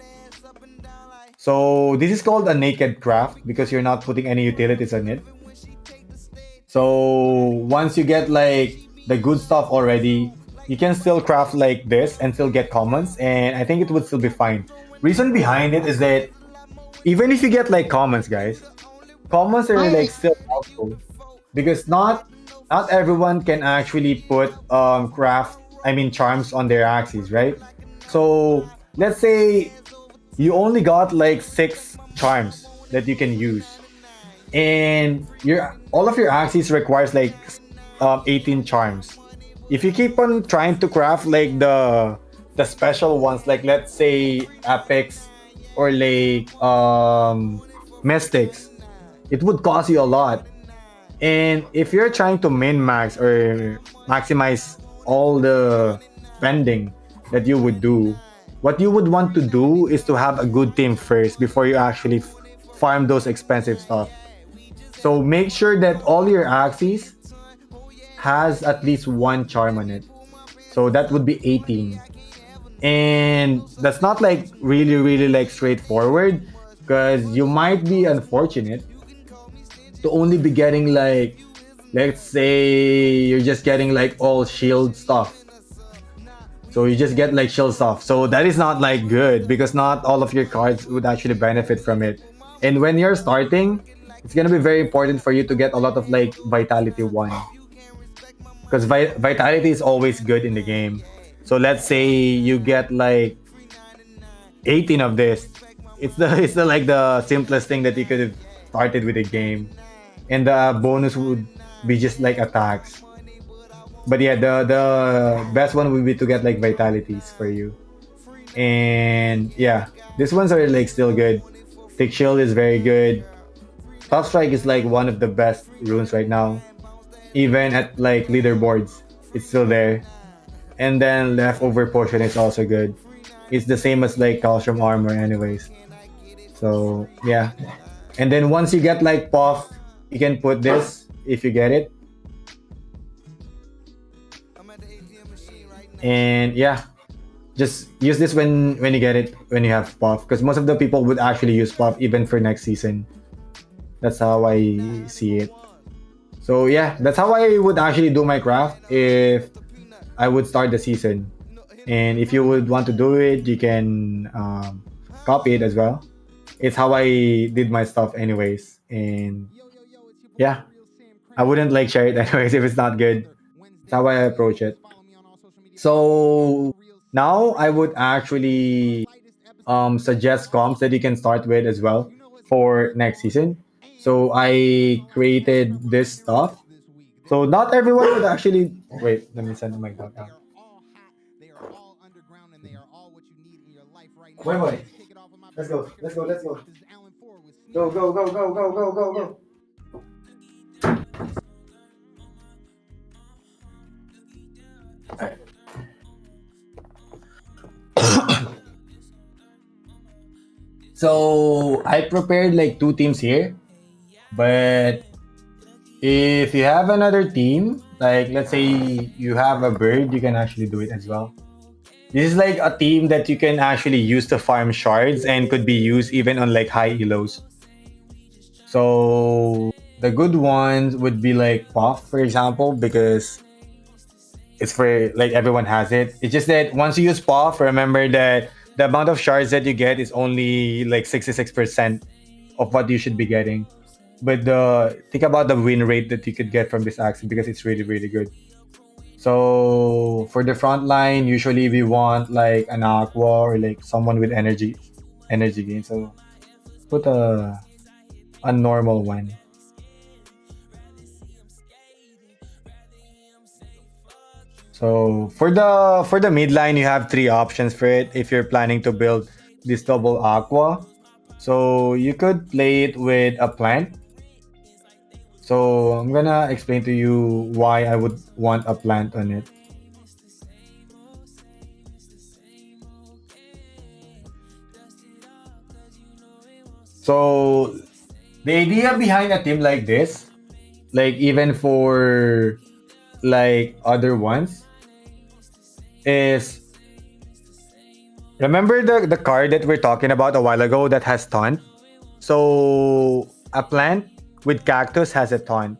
Speaker 1: So this is called a naked craft because you're not putting any utilities on it. So once you get like the good stuff already, you can still craft like this and still get commons, and I think it would still be fine. Reason behind it is that even if you get like commons, guys, commons are like still helpful, because not everyone can actually put charms on their Axies, right? So let's say you only got like 6 charms that you can use, and all of your Axies requires like 18 charms. If you keep on trying to craft like the special ones, like let's say Apex or like Mystics, it would cost you a lot. And if you're trying to min-max or maximize all the spending that you would do, what you would want to do is to have a good team first before you actually farm those expensive stuff. So make sure that all your Axies has at least 1 charm on it. So that would be 18. And that's not like really like straightforward, because you might be unfortunate to only be getting like, let's say you're just getting like all shield stuff. So you just get like shield stuff. So that is not like good, because not all of your cards would actually benefit from it. And when you're starting, it's gonna be very important for you to get a lot of like Vitality 1. because vitality is always good in the game. So let's say you get like 18 of this. It's the like the simplest thing that you could have started with a game, and the bonus would be just like attacks. But yeah, the best one would be to get like vitalities for you. And yeah, these ones are like still good. Thick Shield is very good. Top Strike is like one of the best runes right now. Even at like leaderboards, it's still there. And then Leftover Potion is also good. It's the same as like Calcium Armor anyways. So yeah. And then once you get like Puff, you can put this if you get it. And yeah, just use this when you get it, when you have Puff, because most of the people would actually use Puff even for next season. That's how I see it. So yeah, that's how I would actually do my craft if I would start the season. And if you would want to do it, you can copy it as well. It's how I did my stuff anyways. And yeah, I wouldn't like share it anyways if it's not good. That's how I approach it. So now I would actually suggest comps that you can start with as well for next season. So I created this stuff. So not everyone would actually wait. Let me send my dog out. Wait. Let's go. Let's go. Let's go. Go. Go. Go. Go. Go. Go. Go. Go. Alright. So I prepared like 2 teams here, but if you have another team, like let's say you have a bird, you can actually do it as well. This is like a team that you can actually use to farm shards and could be used even on like high elos. So the good ones would be like Puff, for example, because it's for like everyone has it. It's just that once you use Puff, remember that the amount of shards that you get is only like 66% of what you should be getting. But think about the win rate that you could get from this Axie because it's really, really good. So for the front line, usually we want like an Aqua or like someone with energy gain. So put a normal one. So for the mid line, you have 3 options for it if you're planning to build this double Aqua. So you could play it with a plant. So I'm gonna explain to you why I would want a plant on it. So the idea behind a team like this, like even for like other ones, is remember the card that we're talking about a while ago that has taunt? So a plant with cactus has a taunt.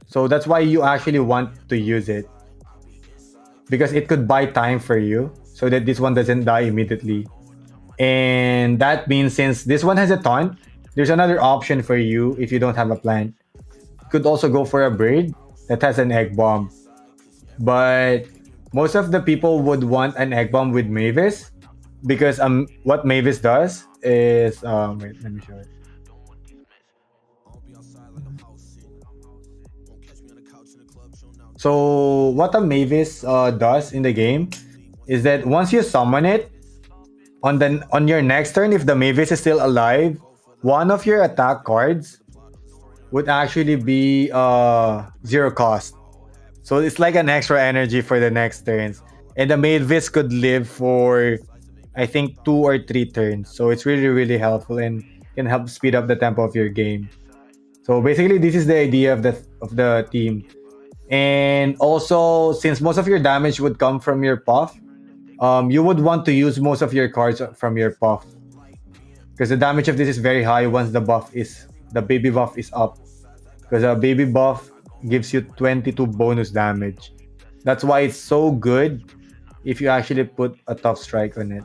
Speaker 1: So that's why you actually want to use it. Because it could buy time for you so that this one doesn't die immediately. And that means since this one has a taunt, there's another option for you if you don't have a plant. You could also go for a bird that has an egg bomb. But most of the people would want an egg bomb with Mavis because what Mavis does is wait, let me show it. So what a Mavis does in the game is that once you summon it, on your next turn, if the Mavis is still alive, one of your attack cards would actually be 0 cost. So it's like an extra energy for the next turns. And the Mavis could live for I think 2 or 3 turns. So it's really, really helpful and can help speed up the tempo of your game. So basically this is the idea of the team. And also, since most of your damage would come from your Puff, you would want to use most of your cards from your Puff. Because the damage of this is very high once the baby buff is up. Because a baby buff gives you 22 bonus damage. That's why it's so good if you actually put a tough strike on it.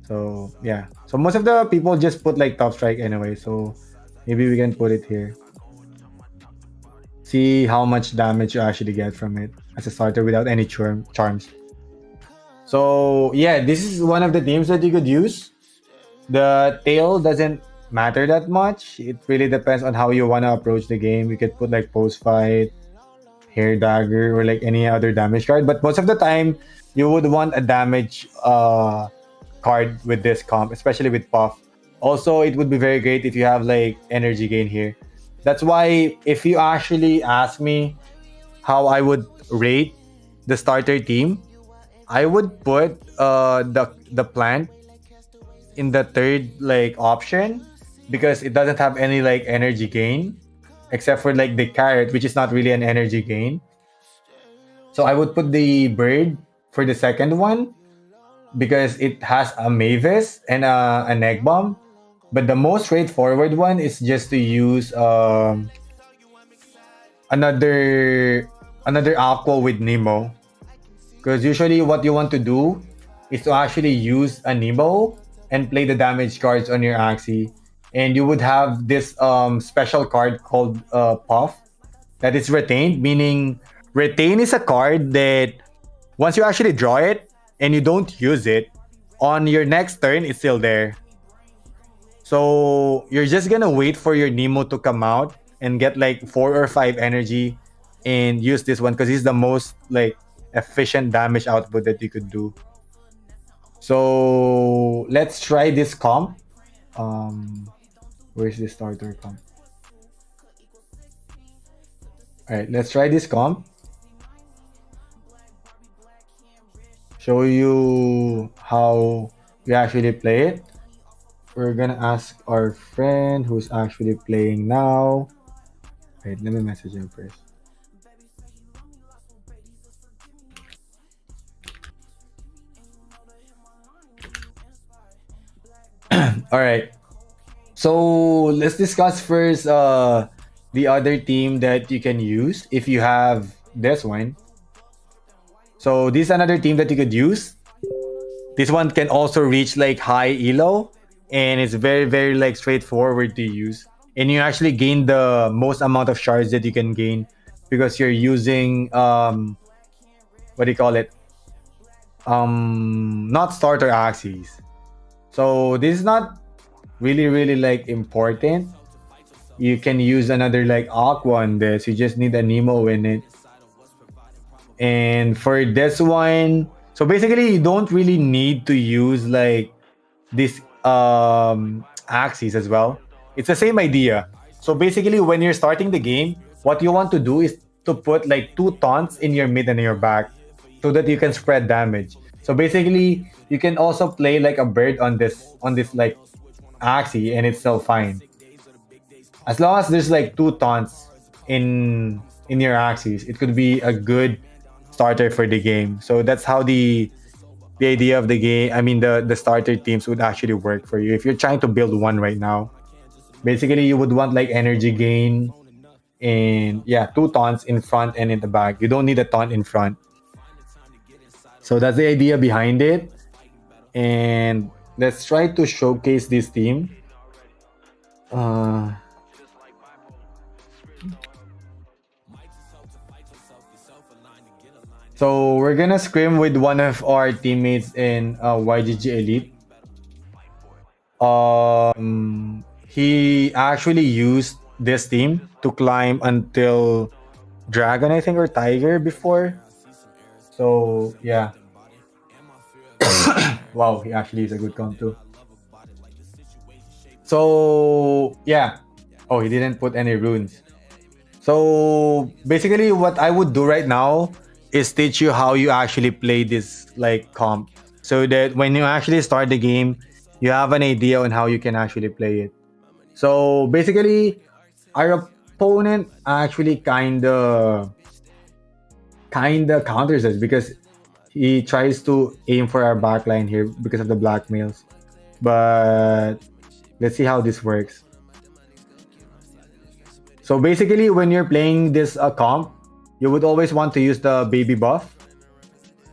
Speaker 1: So yeah. So most of the people just put like tough strike anyway. So maybe we can put it here. see how much damage you actually get from it as a starter without any charms. So yeah, this is one of the teams that you could use. The tail doesn't matter that much. It really depends on how you want to approach the game. You could put like post fight, hair dagger, or like any other damage card. But most of the time, you would want a damage card with this comp, especially with Puff. Also, it would be very great if you have like energy gain here. That's why if you actually ask me how I would rate the starter team, I would put the plant in the third like option because it doesn't have any like energy gain except for like the carrot, which is not really an energy gain. So I would put the bird for the second one because it has a Mavis and an egg bomb. But the most straightforward one is just to use another aqua with Nemo. Because usually what you want to do is to actually use a Nemo and play the damage cards on your Axie. And you would have this special card called Puff that is retained, meaning retain is a card that once you actually draw it and you don't use it, on your next turn it's still there. So you're just gonna wait for your Nemo to come out and get like 4 or 5 energy and use this one because he's the most like efficient damage output that you could do. So let's try this comp. Where's the starter comp? Alright, let's try this comp. Show you how we actually play it. We're gonna ask our friend who's actually playing now. Wait, let me message him first. All right. So let's discuss first the other team that you can use if you have this one. So this is another team that you could use. This one can also reach like high elo and it's very like straightforward to use. And you actually gain the most amount of shards that you can gain because you're using what do you call it? Not starter Axies. So this is not really like important. You can use another like Aqua on this. You just need a Nemo in it. And for this one, so basically you don't really need to use like this axes as well. It's the same idea. So basically when you're starting the game, what you want to do is to put like 2 taunts in your mid and your back so that you can spread damage. So basically you can also play like a bird on this like Axie and it's still fine. As long as there's like 2 taunts in your Axies, it could be a good starter for the game. So that's how the idea of the game, I mean the starter teams would actually work for you if you're trying to build one right now. Basically you would want like energy gain and yeah, 2 taunts in front and in the back. You don't need a taunt in front. So that's the idea behind it. And let's try to showcase this team. So we're gonna scrim with one of our teammates in YGG Elite. He actually used this team to climb until Dragon, I think, or Tiger before. So yeah. Wow, he actually is a good comp too. So yeah. Oh, he didn't put any runes. So basically what I would do right now is teach you how you actually play this like comp so that when you actually start the game, you have an idea on how you can actually play it. So basically our opponent actually kinda counters us because he tries to aim for our backline here because of the blackmails. But let's see how this works. So basically when you're playing this comp, you would always want to use the baby buff.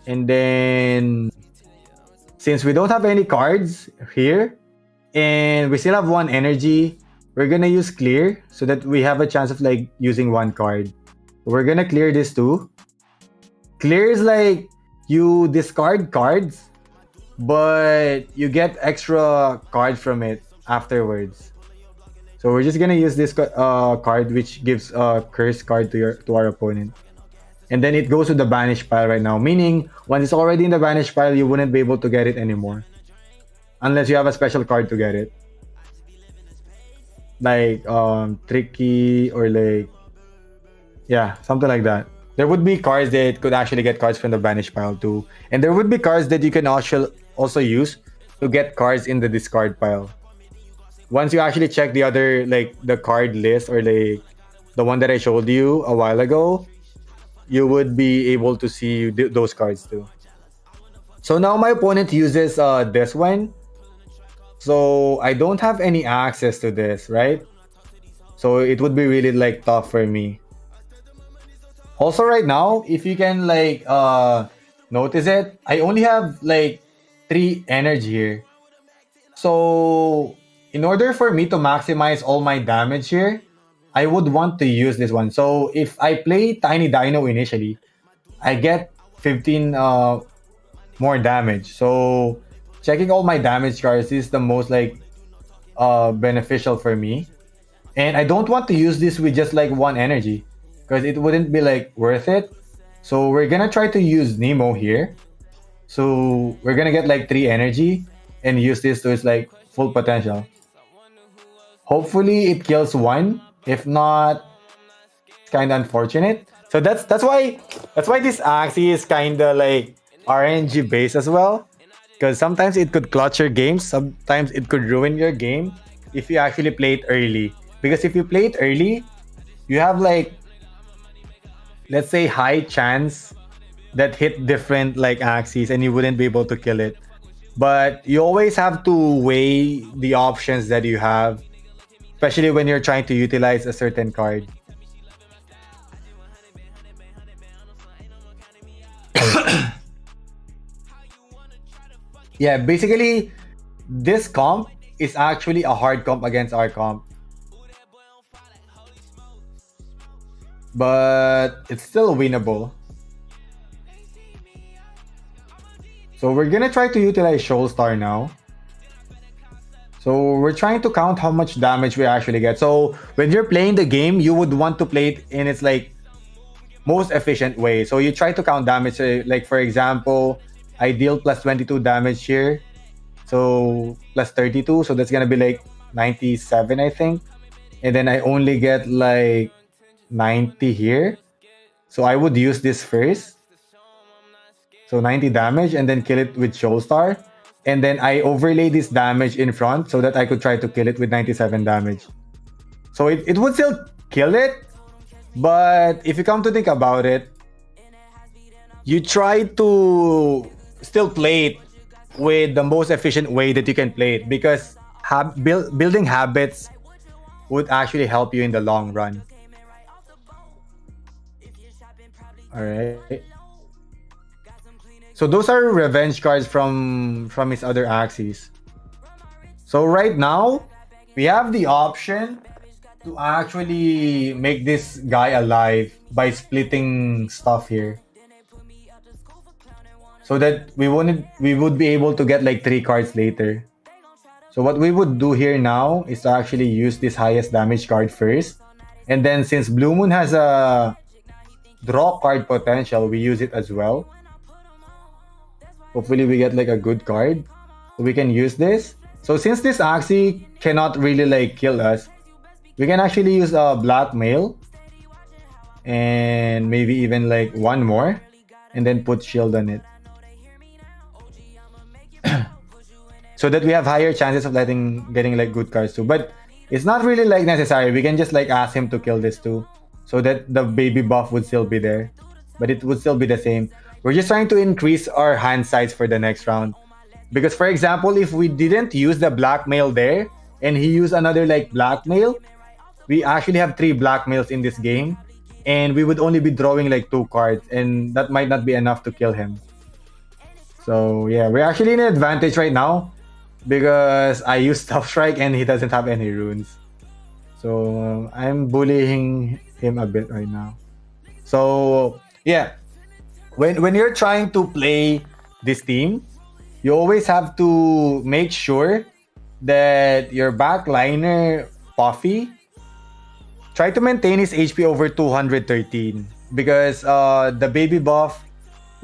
Speaker 1: And then since we don't have any cards here and we still have 1 energy, we're gonna use clear so that we have a chance of like using 1 card. We're gonna clear this too. Clear is like you discard cards, but you get extra cards from it afterwards. So we're just gonna use this card, which gives a curse card to our opponent, and then it goes to the banish pile right now. Meaning, once it's already in the banish pile, you wouldn't be able to get it anymore, unless you have a special card to get it, like tricky or like yeah, something like that. There would be cards that could actually get cards from the banish pile too, and there would be cards that you can also use to get cards in the discard pile. Once you actually check the other, like the card list or like the one that I showed you a while ago, you would be able to see those cards too. So now my opponent uses this one. So I don't have any access to this, right? So it would be really like tough for me. Also right now, if you can like notice it, I only have like 3 energy here. So in order for me to maximize all my damage here, I would want to use this one. So if I play Tiny Dino initially, I get 15 more damage. So checking all my damage cards is the most like beneficial for me. And I don't want to use this with just like 1 energy because it wouldn't be like worth it. So we're gonna try to use Nemo here. So we're gonna get like 3 energy and use this to its like full potential. Hopefully it kills 1. If not, it's kind of unfortunate. So that's why this Axie is kind of like RNG based as well. Because sometimes it could clutch your game, sometimes it could ruin your game if you actually play it early. Because if you play it early, you have like, let's say, high chance that hit different like Axies and you wouldn't be able to kill it. But you always have to weigh the options that you have, especially when you're trying to utilize a certain card. Yeah, basically, this comp is actually a hard comp against our comp. But it's still winnable. So we're gonna try to utilize Shoal Star now. So we're trying to count how much damage we actually get. So when you're playing the game, you would want to play it in its like most efficient way. So you try to count damage. Like for example, I deal plus 22 damage here. So plus 32. So that's gonna be like 97, I think. And then I only get like 90 here. So I would use this first. So 90 damage and then kill it with Shoal Star. And then I overlay this damage in front so that I could try to kill it with 97 damage. So it would still kill it, but if you come to think about it, you try to still play it with the most efficient way that you can play it because building habits would actually help you in the long run. Alright. So those are revenge cards from his other Axies. So right now, we have the option to actually make this guy alive by splitting stuff here. So that we would be able to get like 3 cards later. So what we would do here now is to actually use this highest damage card first. And then since Blue Moon has a draw card potential, we use it as well. Hopefully we get like a good card. We can use this. So since this Axie cannot really like kill us, we can actually use a Blackmail. And maybe even like 1 more. And then put shield on it. So that we have higher chances of getting like good cards too. But it's not really like necessary. We can just like ask him to kill this too. So that the baby buff would still be there. But it would still be the same. We're just trying to increase our hand size for the next round. Because for example, if we didn't use the Blackmail there, and he used another like Blackmail, we actually have 3 Blackmails in this game. And we would only be drawing like 2 cards. And that might not be enough to kill him. So yeah, we're actually in an advantage right now. Because I use Tough Strike and he doesn't have any runes. So I'm bullying him a bit right now. So yeah, when you're trying to play this team, you always have to make sure that your backliner Puffy try to maintain his HP over 213 because the baby buff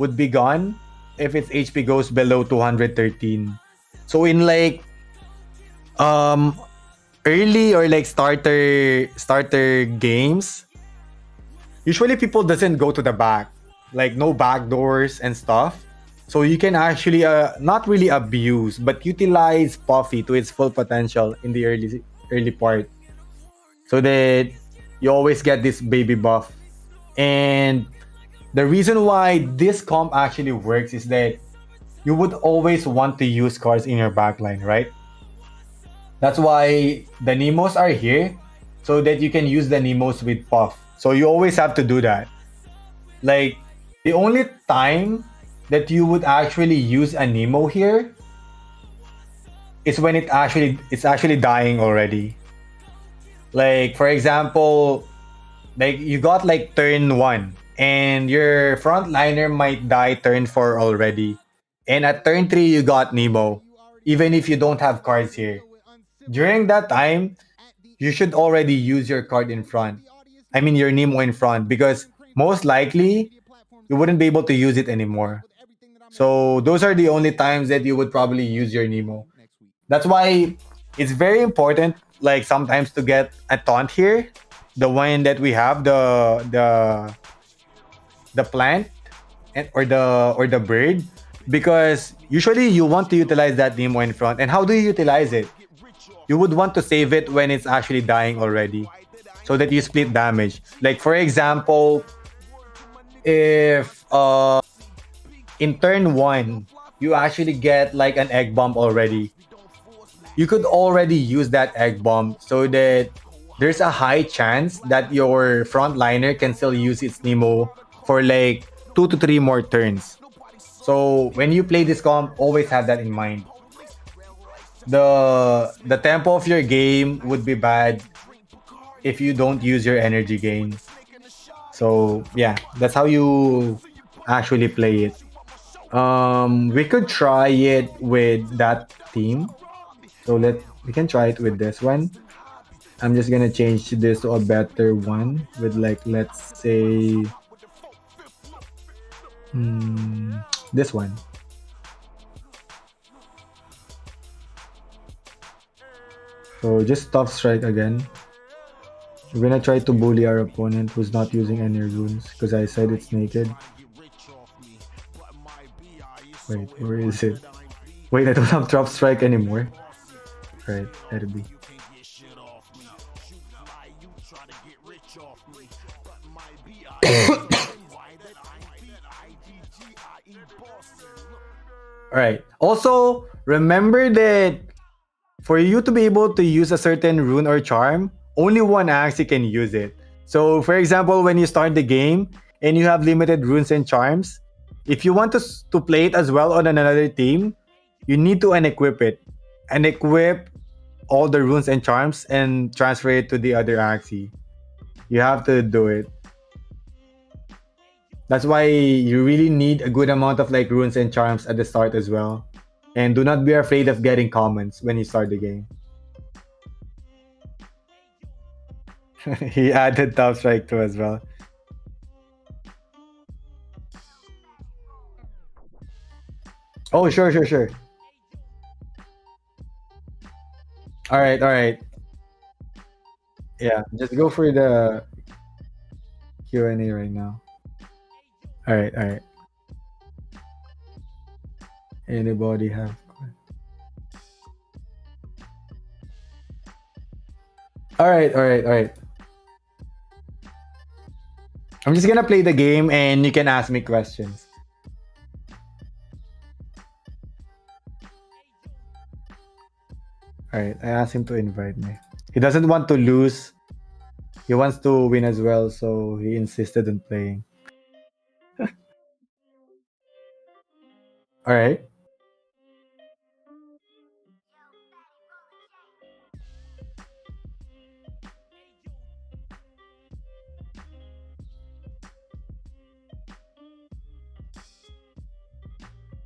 Speaker 1: would be gone if its HP goes below 213. So in like um early or like starter games, usually people doesn't go to the back, like no back doors and stuff. So you can actually not really abuse but utilize Puffy to its full potential in the early part, so that you always get this baby buff. And the reason why this comp actually works is that you would always want to use cards in your backline, right? That's why the Nemos are here, so that you can use the Nemos with Puff. So you always have to do that. Like, the only time that you would actually use a Nemo here is when it's actually dying already. Like, for example, like you got like turn 1 and your frontliner might die turn 4 already. And at turn 3 you got Nemo, even if you don't have cards here. During that time, you should already use your card in front. I mean your Nemo in front, because most likely you wouldn't be able to use it anymore. So those are the only times that you would probably use your Nemo. That's why it's very important, like sometimes, to get a taunt here. The one that we have, the plant and or the bird, because usually you want to utilize that Nemo in front. And how do you utilize it? You would want to save it when it's actually dying already, so that you split damage. Like for example, if in turn 1 you actually get like an egg bomb already, you could already use that egg bomb, so that there's a high chance that your frontliner can still use its Nemo for like 2 to 3 more turns. So when you play this comp, always have that in mind. The tempo of your game would be bad if you don't use your energy gain. So yeah, that's how you actually play it. We could try it with that team. So we can try it with this one. I'm just gonna change this to a better one with, like, let's say this one. So just tough strike again. We're gonna try to bully our opponent who's not using any runes, because I said it's naked. Wait, where is it? Wait, I don't have drop strike anymore. Right, let it be. Alright. Also, remember that for you to be able to use a certain rune or charm, only one Axie can use it. So, for example, when you start the game and you have limited runes and charms, if you want to play it as well on another team, you need to unequip it. And equip all the runes and charms and transfer it to the other Axie. You have to do it. That's why you really need a good amount of like runes and charms at the start as well. And do not be afraid of getting commons when you start the game. He added top strike too as well. Oh, sure, sure, sure. All right, all right. Yeah, just go for the Q&A right now. All right, all right. Anybody have? All right, all right, all right. I'm just gonna play the game and you can ask me questions. All right, I asked him to invite me. He doesn't want to lose. He wants to win as well, so he insisted on playing. All right.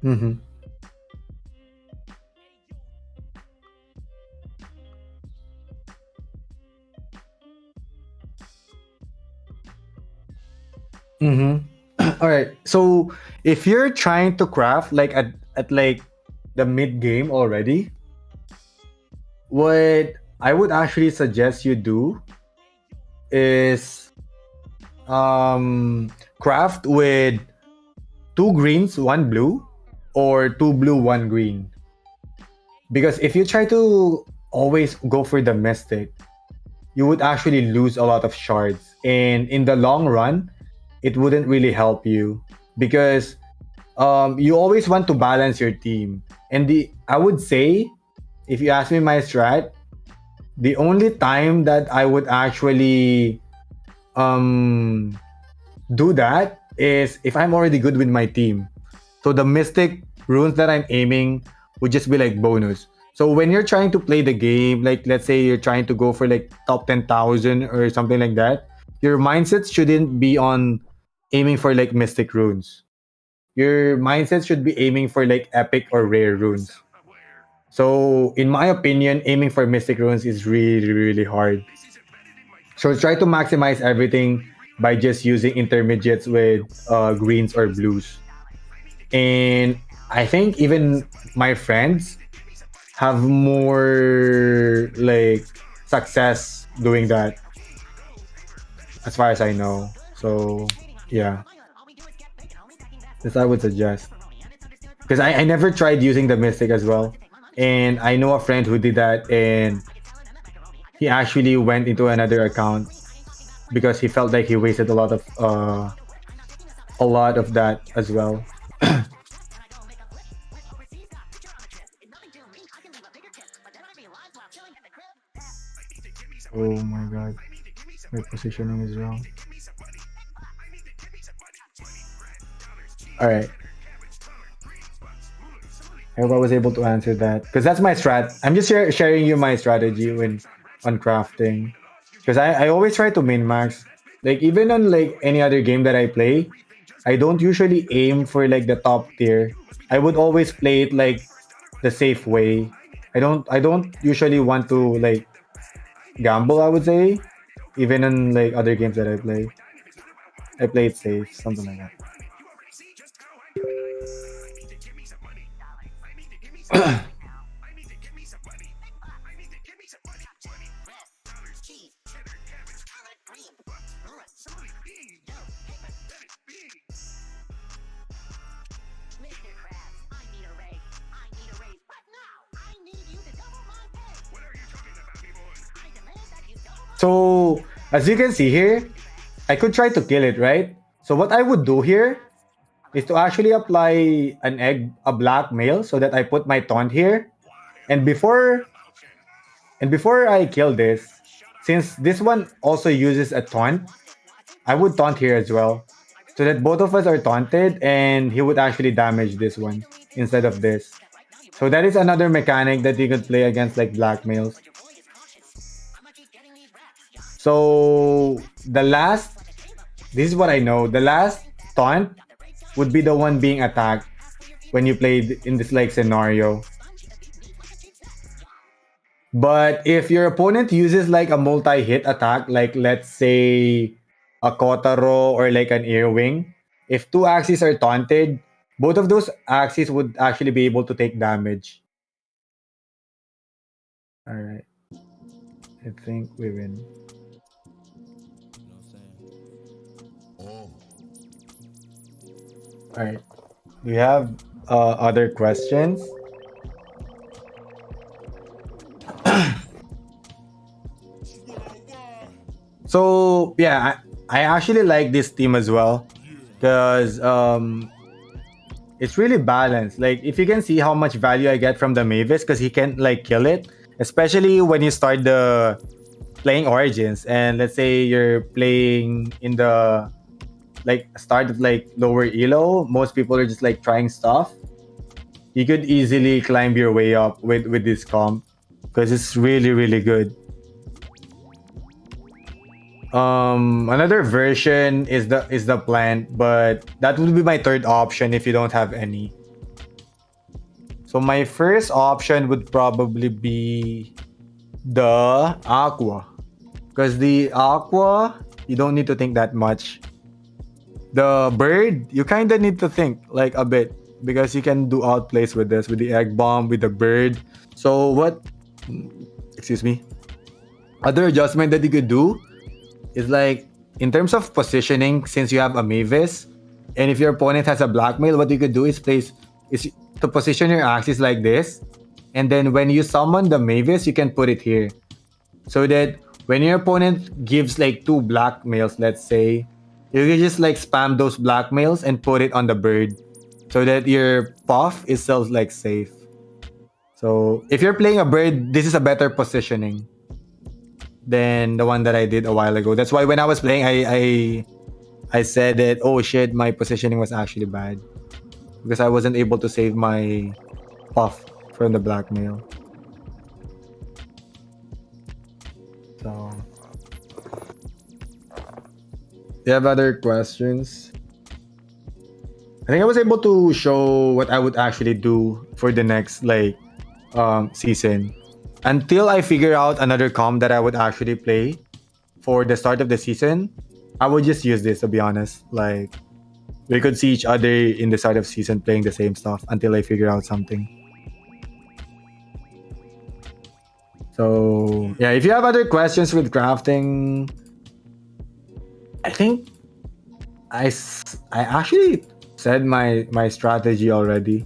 Speaker 1: Mm-hmm. Mm-hmm. All right. So if you're trying to craft like at like the mid game already, what I would actually suggest you do is craft with two greens, one blue, or two blue, one green. Because if you try to always go for the mystic, you would actually lose a lot of shards. And in the long run, it wouldn't really help you because you always want to balance your team. And I would say, if you ask me my strat, the only time that I would actually um, do that is if I'm already good with my team. So the mystic runes that I'm aiming would just be like bonus. So when you're trying to play the game, like let's say you're trying to go for like top 10,000 or something like that, your mindset shouldn't be on aiming for like mystic runes. Your mindset should be aiming for like epic or rare runes. So in my opinion, aiming for mystic runes is really, really hard. So try to maximize everything by just using intermediates with greens or blues. And I think even my friends have more like success doing that as far as I know. So yeah, this I would suggest. Because I never tried using the mystic as well. And I know a friend who did that and he actually went into another account because he felt like he wasted a lot of that as well. Oh my god. My positioning is wrong. Alright. I hope I was able to answer that. Because that's my strat. I'm just sharing you my strategy when on crafting. Because I always try to min max. Like even on like any other game that I play, I don't usually aim for like the top tier. I would always play it like the safe way. I don't usually want to like gamble, I would say. Even in like other games that I play. I play it safe, something like that. So as you can see here, I could try to kill it, right? So what I would do here is to actually apply a blackmail so that I put my taunt here. And before I kill this, since this one also uses a taunt, I would taunt here as well. So that both of us are taunted and he would actually damage this one instead of this. So that is another mechanic that you could play against like blackmails. So this is what I know. The last taunt would be the one being attacked when you played in this like scenario. But if your opponent uses like a multi-hit attack, like let's say a Kotaro or like an Earwing, if two axes are taunted, both of those axes would actually be able to take damage. Alright. I think we win. Alright. Do you have other questions? So yeah, I actually like this team as well because it's really balanced. Like if you can see how much value I get from the Mavis because he can like kill it, especially when you start the playing Origins and let's say you're playing in the like start of like lower elo. Most people are just like trying stuff. You could easily climb your way up with this comp because it's really really good. Another version is the plant, but that would be my third option if you don't have any. So my first option would probably be the Aqua. Because the Aqua, you don't need to think that much. The Bird, you kind of need to think like a bit. Because you can do outplays with this, with the Egg Bomb, with the Bird. So what, excuse me, other adjustment that you could do is like, in terms of positioning, since you have a Mavis, and if your opponent has a Blackmail, what you could do is to position your Axes like this, and then when you summon the Mavis, you can put it here, so that when your opponent gives like 2 Blackmails, let's say, you can just like spam those Blackmails and put it on the Bird, so that your Puff is still like safe. So if you're playing a Bird, this is a better positioning than the one that I did a while ago. That's why when I was playing, I said that, oh shit, my positioning was actually bad because I wasn't able to save my Puff from the Blackmail. So, do you have other questions? I think I was able to show what I would actually do for the next like season. Until I figure out another comp that I would actually play for the start of the season, I would just use this, to be honest. Like, we could see each other in the start of season playing the same stuff until I figure out something. So, yeah, if you have other questions with crafting, I think I actually said my strategy already.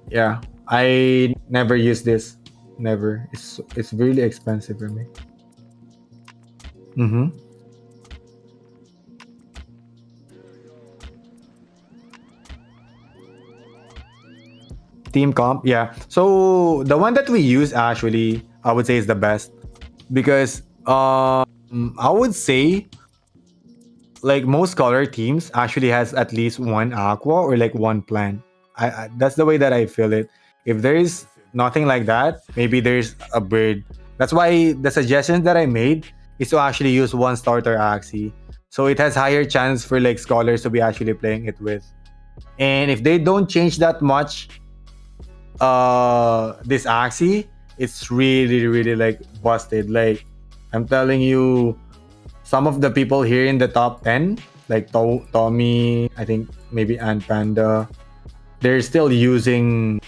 Speaker 1: Yeah, I never use this. Never. It's really expensive for me. Team comp, yeah. So the one that we use actually, I would say is the best because I would say like most color teams actually has at least one aqua or like one plant. That's the way that I feel it. If there is nothing like that, maybe there's a bird. That's why the suggestion that I made is to actually use one starter Axie. So it has higher chance for like scholars to be actually playing it with. And if they don't change that much, this Axie, it's really like busted. Like I'm telling you, some of the people here in the top 10, like Tommy, I think maybe Ant Panda, they're still using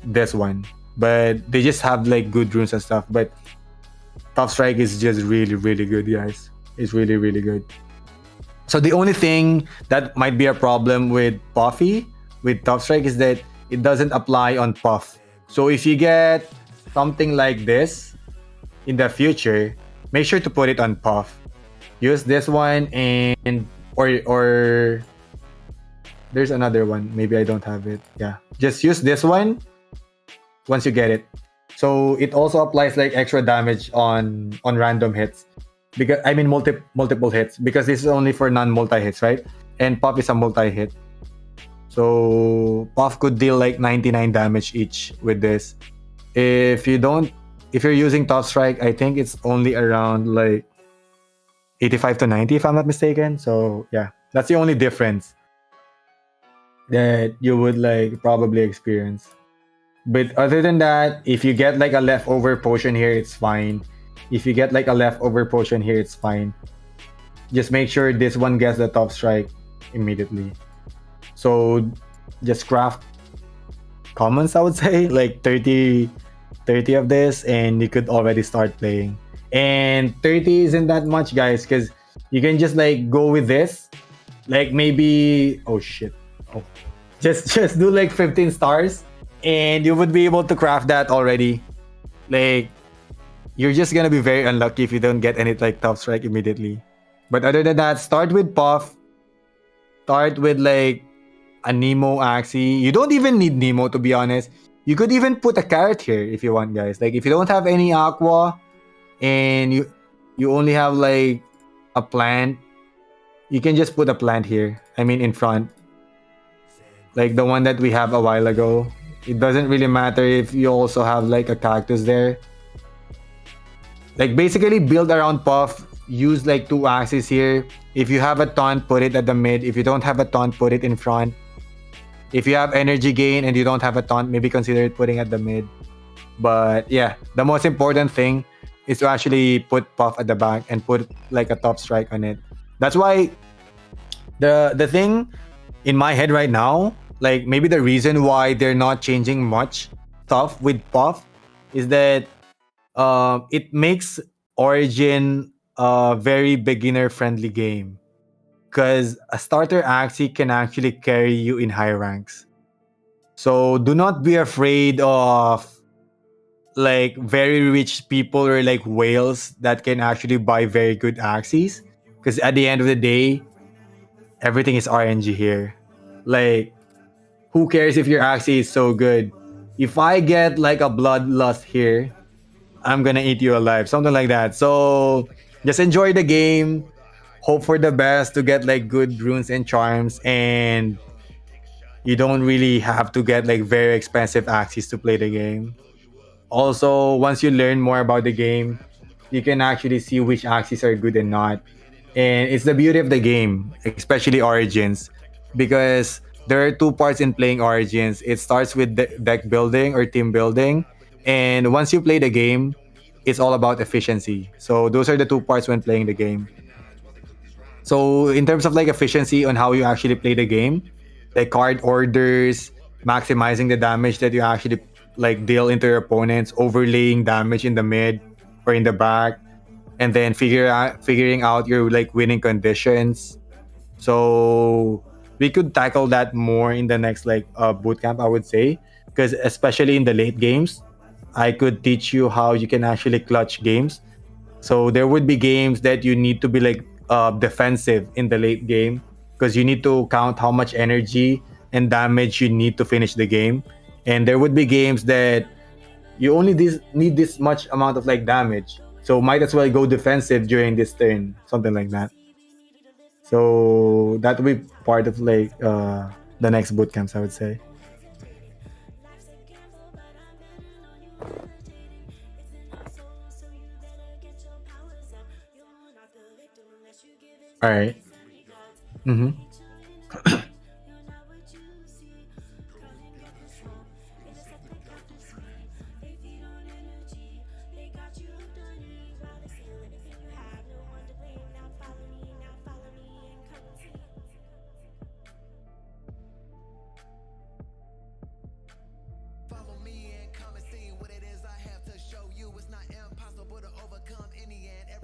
Speaker 1: this one, but they just have like good runes and stuff. But Top Strike is just really good, guys. It's really good. So the only thing that might be a problem with Puffy with Top Strike is that it doesn't apply on Puff. So if you get something like this in the future, make sure to put it on Puff. Use this one and or there's another one. Maybe I don't have it. Yeah, just use this one once you get it. So it also applies like extra damage on random hits, because I mean multiple hits, because this is only for non-multi hits, right? And Puff is a multi-hit. So Puff could deal like 99 damage each with this. If you're using Top Strike, I think it's only around like 85 to 90 if I'm not mistaken. So yeah, that's the only difference that you would like probably experience. But other than that, if you get like a leftover potion here, it's fine. If you get like a leftover potion here, it's fine. Just make sure this one gets the Top Strike immediately. So just craft commons, I would say, like 30 of this, and you could already start playing. And 30 isn't that much, guys, because you can just like go with this, like maybe just do like 15 stars and you would be able to craft that already. Like, you're just gonna be very unlucky if you don't get any like Top Strike immediately. But other than that, start with Puff, start with like a Nemo Axie. You don't even need Nemo, to be honest. You could even put a carrot here if you want, guys. Like if you don't have any aqua and you only have like a plant, you can just put a plant here. I mean in front. Like the one that we have a while ago. It doesn't really matter if you also have like a cactus there. Like basically build around Puff. Use like 2 axes here. If you have a taunt, put it at the mid. If you don't have a taunt, put it in front. If you have energy gain and you don't have a taunt, maybe consider it putting at the mid. But yeah, the most important thing is to actually put Puff at the back and put like a top strike on it. That's why the thing in my head right now, like maybe the reason why they're not changing much stuff with Puff is that it makes Origin a very beginner friendly game because a starter Axie can actually carry you in high ranks. So do not be afraid of like very rich people or like whales that can actually buy very good Axies because at the end of the day, everything is RNG here. Like, who cares if your Axie is so good? If I get like a bloodlust here, I'm gonna eat you alive, something like that. So just enjoy the game, hope for the best to get like good runes and charms, and you don't really have to get like very expensive axes to play the game. Also, once you learn more about the game, you can actually see which axes are good and not. And it's the beauty of the game, especially Origins, because there are two parts in playing Origins. It starts with deck building or team building, and once you play the game, it's all about efficiency. So those are the two parts when playing the game. So in terms of like efficiency on how you actually play the game, like card orders, maximizing the damage that you actually like deal into your opponents, overlaying damage in the mid or in the back, and then figuring out your like winning conditions. So we could tackle that more in the next like bootcamp, I would say, because especially in the late games, I could teach you how you can actually clutch games. So there would be games that you need to be like defensive in the late game because you need to count how much energy and damage you need to finish the game. And there would be games that you only need this much amount of like damage. So might as well go defensive during this turn, something like that. So that will be part of like the next boot camps, I would say. All right. Mm-hmm.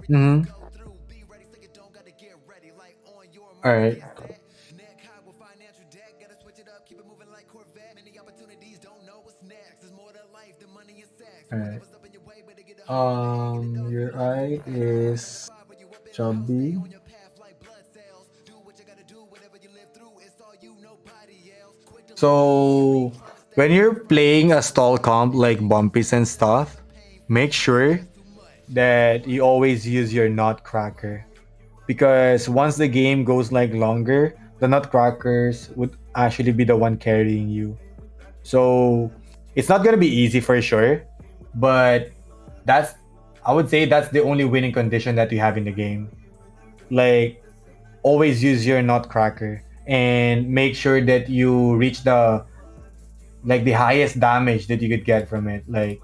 Speaker 1: Mm-hmm. All right. All right. Your eye is chubby. So when you're playing a stall comp like bumpies and stuff, make sure that you always use your nutcracker because once the game goes like longer, the nutcrackers would actually be the one carrying you. So it's not gonna be easy for sure, but that's I would say that's the only winning condition that you have in the game. Like always use your nutcracker and make sure that you reach the highest damage that you could get from it. Like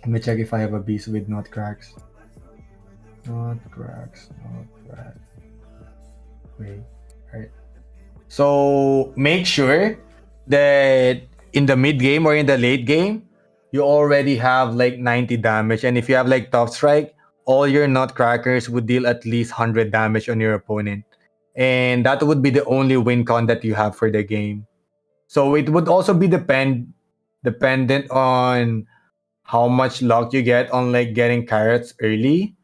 Speaker 1: let me check if I have a beast with nutcracks. Nutcracks, nutcrack. Wait. Alright. So make sure that in the mid game or in the late game, you already have like 90 damage. And if you have like top strike, all your nutcrackers would deal at least 100 damage on your opponent. And that would be the only win con that you have for the game. So it would also be dependent on how much luck you get on like getting carrots early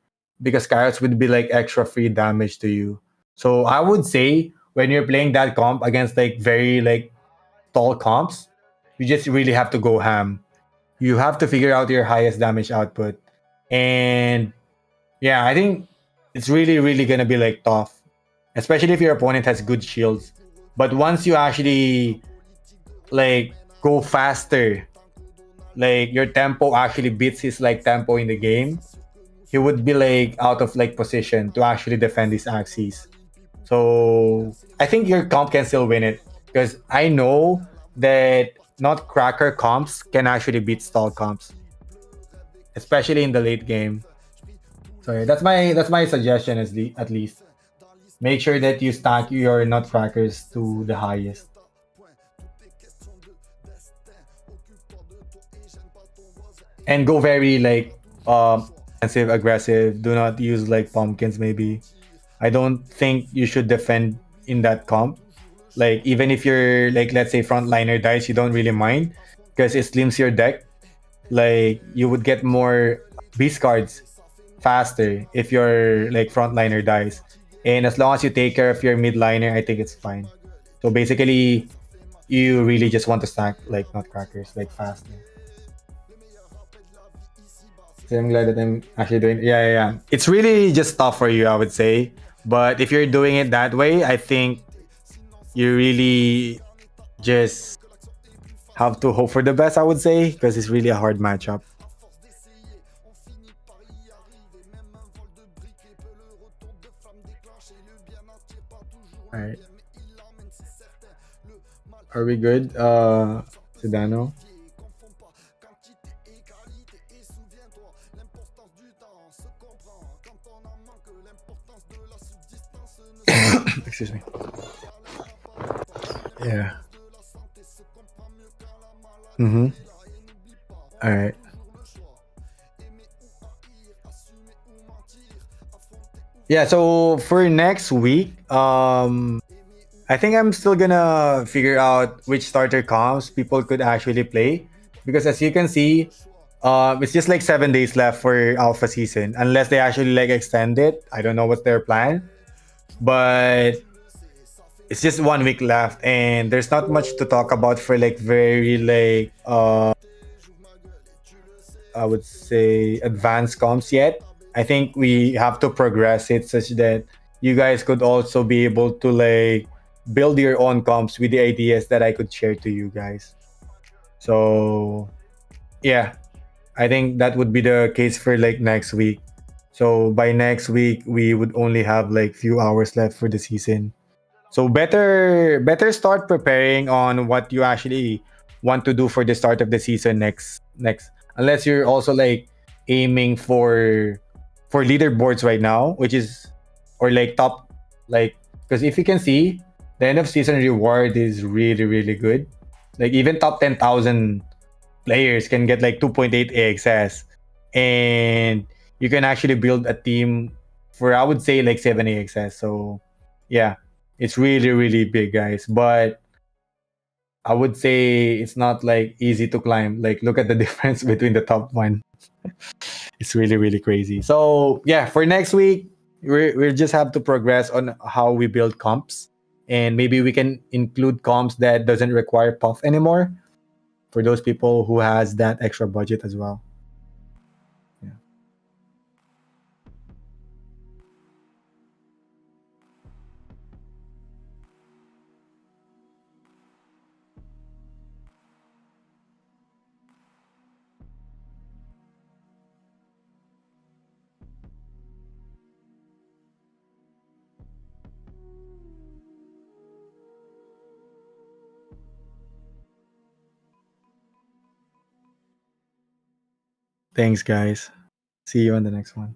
Speaker 1: because carrots would be like extra free damage to you. So I would say when you're playing that comp against like very like tall comps, you just really have to go ham. You have to figure out your highest damage output. And yeah, I think it's really gonna be like tough. Especially if your opponent has good shields. But once you actually like go faster, like your tempo actually beats his like tempo in the game, he would be like out of like position to actually defend his axes. So I think your comp can still win it because I know that not cracker comps can actually beat stall comps, especially in the late game. So yeah, that's my suggestion at least. Make sure that you stack your nutcrackers to the highest. And go very like defensive, aggressive. Do not use like pumpkins maybe. I don't think you should defend in that comp. Like even if you're like let's say frontliner dice, you don't really mind because it slims your deck. Like you would get more beast cards faster if you're like frontliner dice. And as long as you take care of your midliner, I think it's fine. So basically you really just want to stack like nutcrackers like faster. So I'm glad that I'm actually doing. Yeah, yeah, yeah. It's really just tough for you, I would say. But if you're doing it that way, I think you really just have to hope for the best. I would say because it's really a hard matchup. All right, are we good, Sedano? Excuse me. Yeah. Mm-hmm. All right. Yeah. So for next week, I think I'm still gonna figure out which starter comps people could actually play because as you can see, it's just like 7 days left for alpha season unless they actually like extend it. I don't know what's their plan, but it's just 1 week left and there's not much to talk about for like very like I would say advanced comps yet. I think we have to progress it such that you guys could also be able to like build your own comps with the ideas that I could share to you guys. So yeah, I think that would be the case for like next week. So by next week we would only have like few hours left for the season. So better start preparing on what you actually want to do for the start of the season next unless you're also like aiming for leaderboards right now, which is or like top like because if you can see the end of season reward is really good. Like even top 10,000 players can get like 2.8 AXS and you can actually build a team for I would say like 7 AXS. So yeah, it's really big guys, but I would say it's not like easy to climb. Like look at the difference between the top one. It's really crazy. So yeah, for next week we just have to progress on how we build comps and maybe we can include comps that doesn't require puff anymore for those people who has that extra budget as well. Yeah. Thanks, guys. See you on the next one.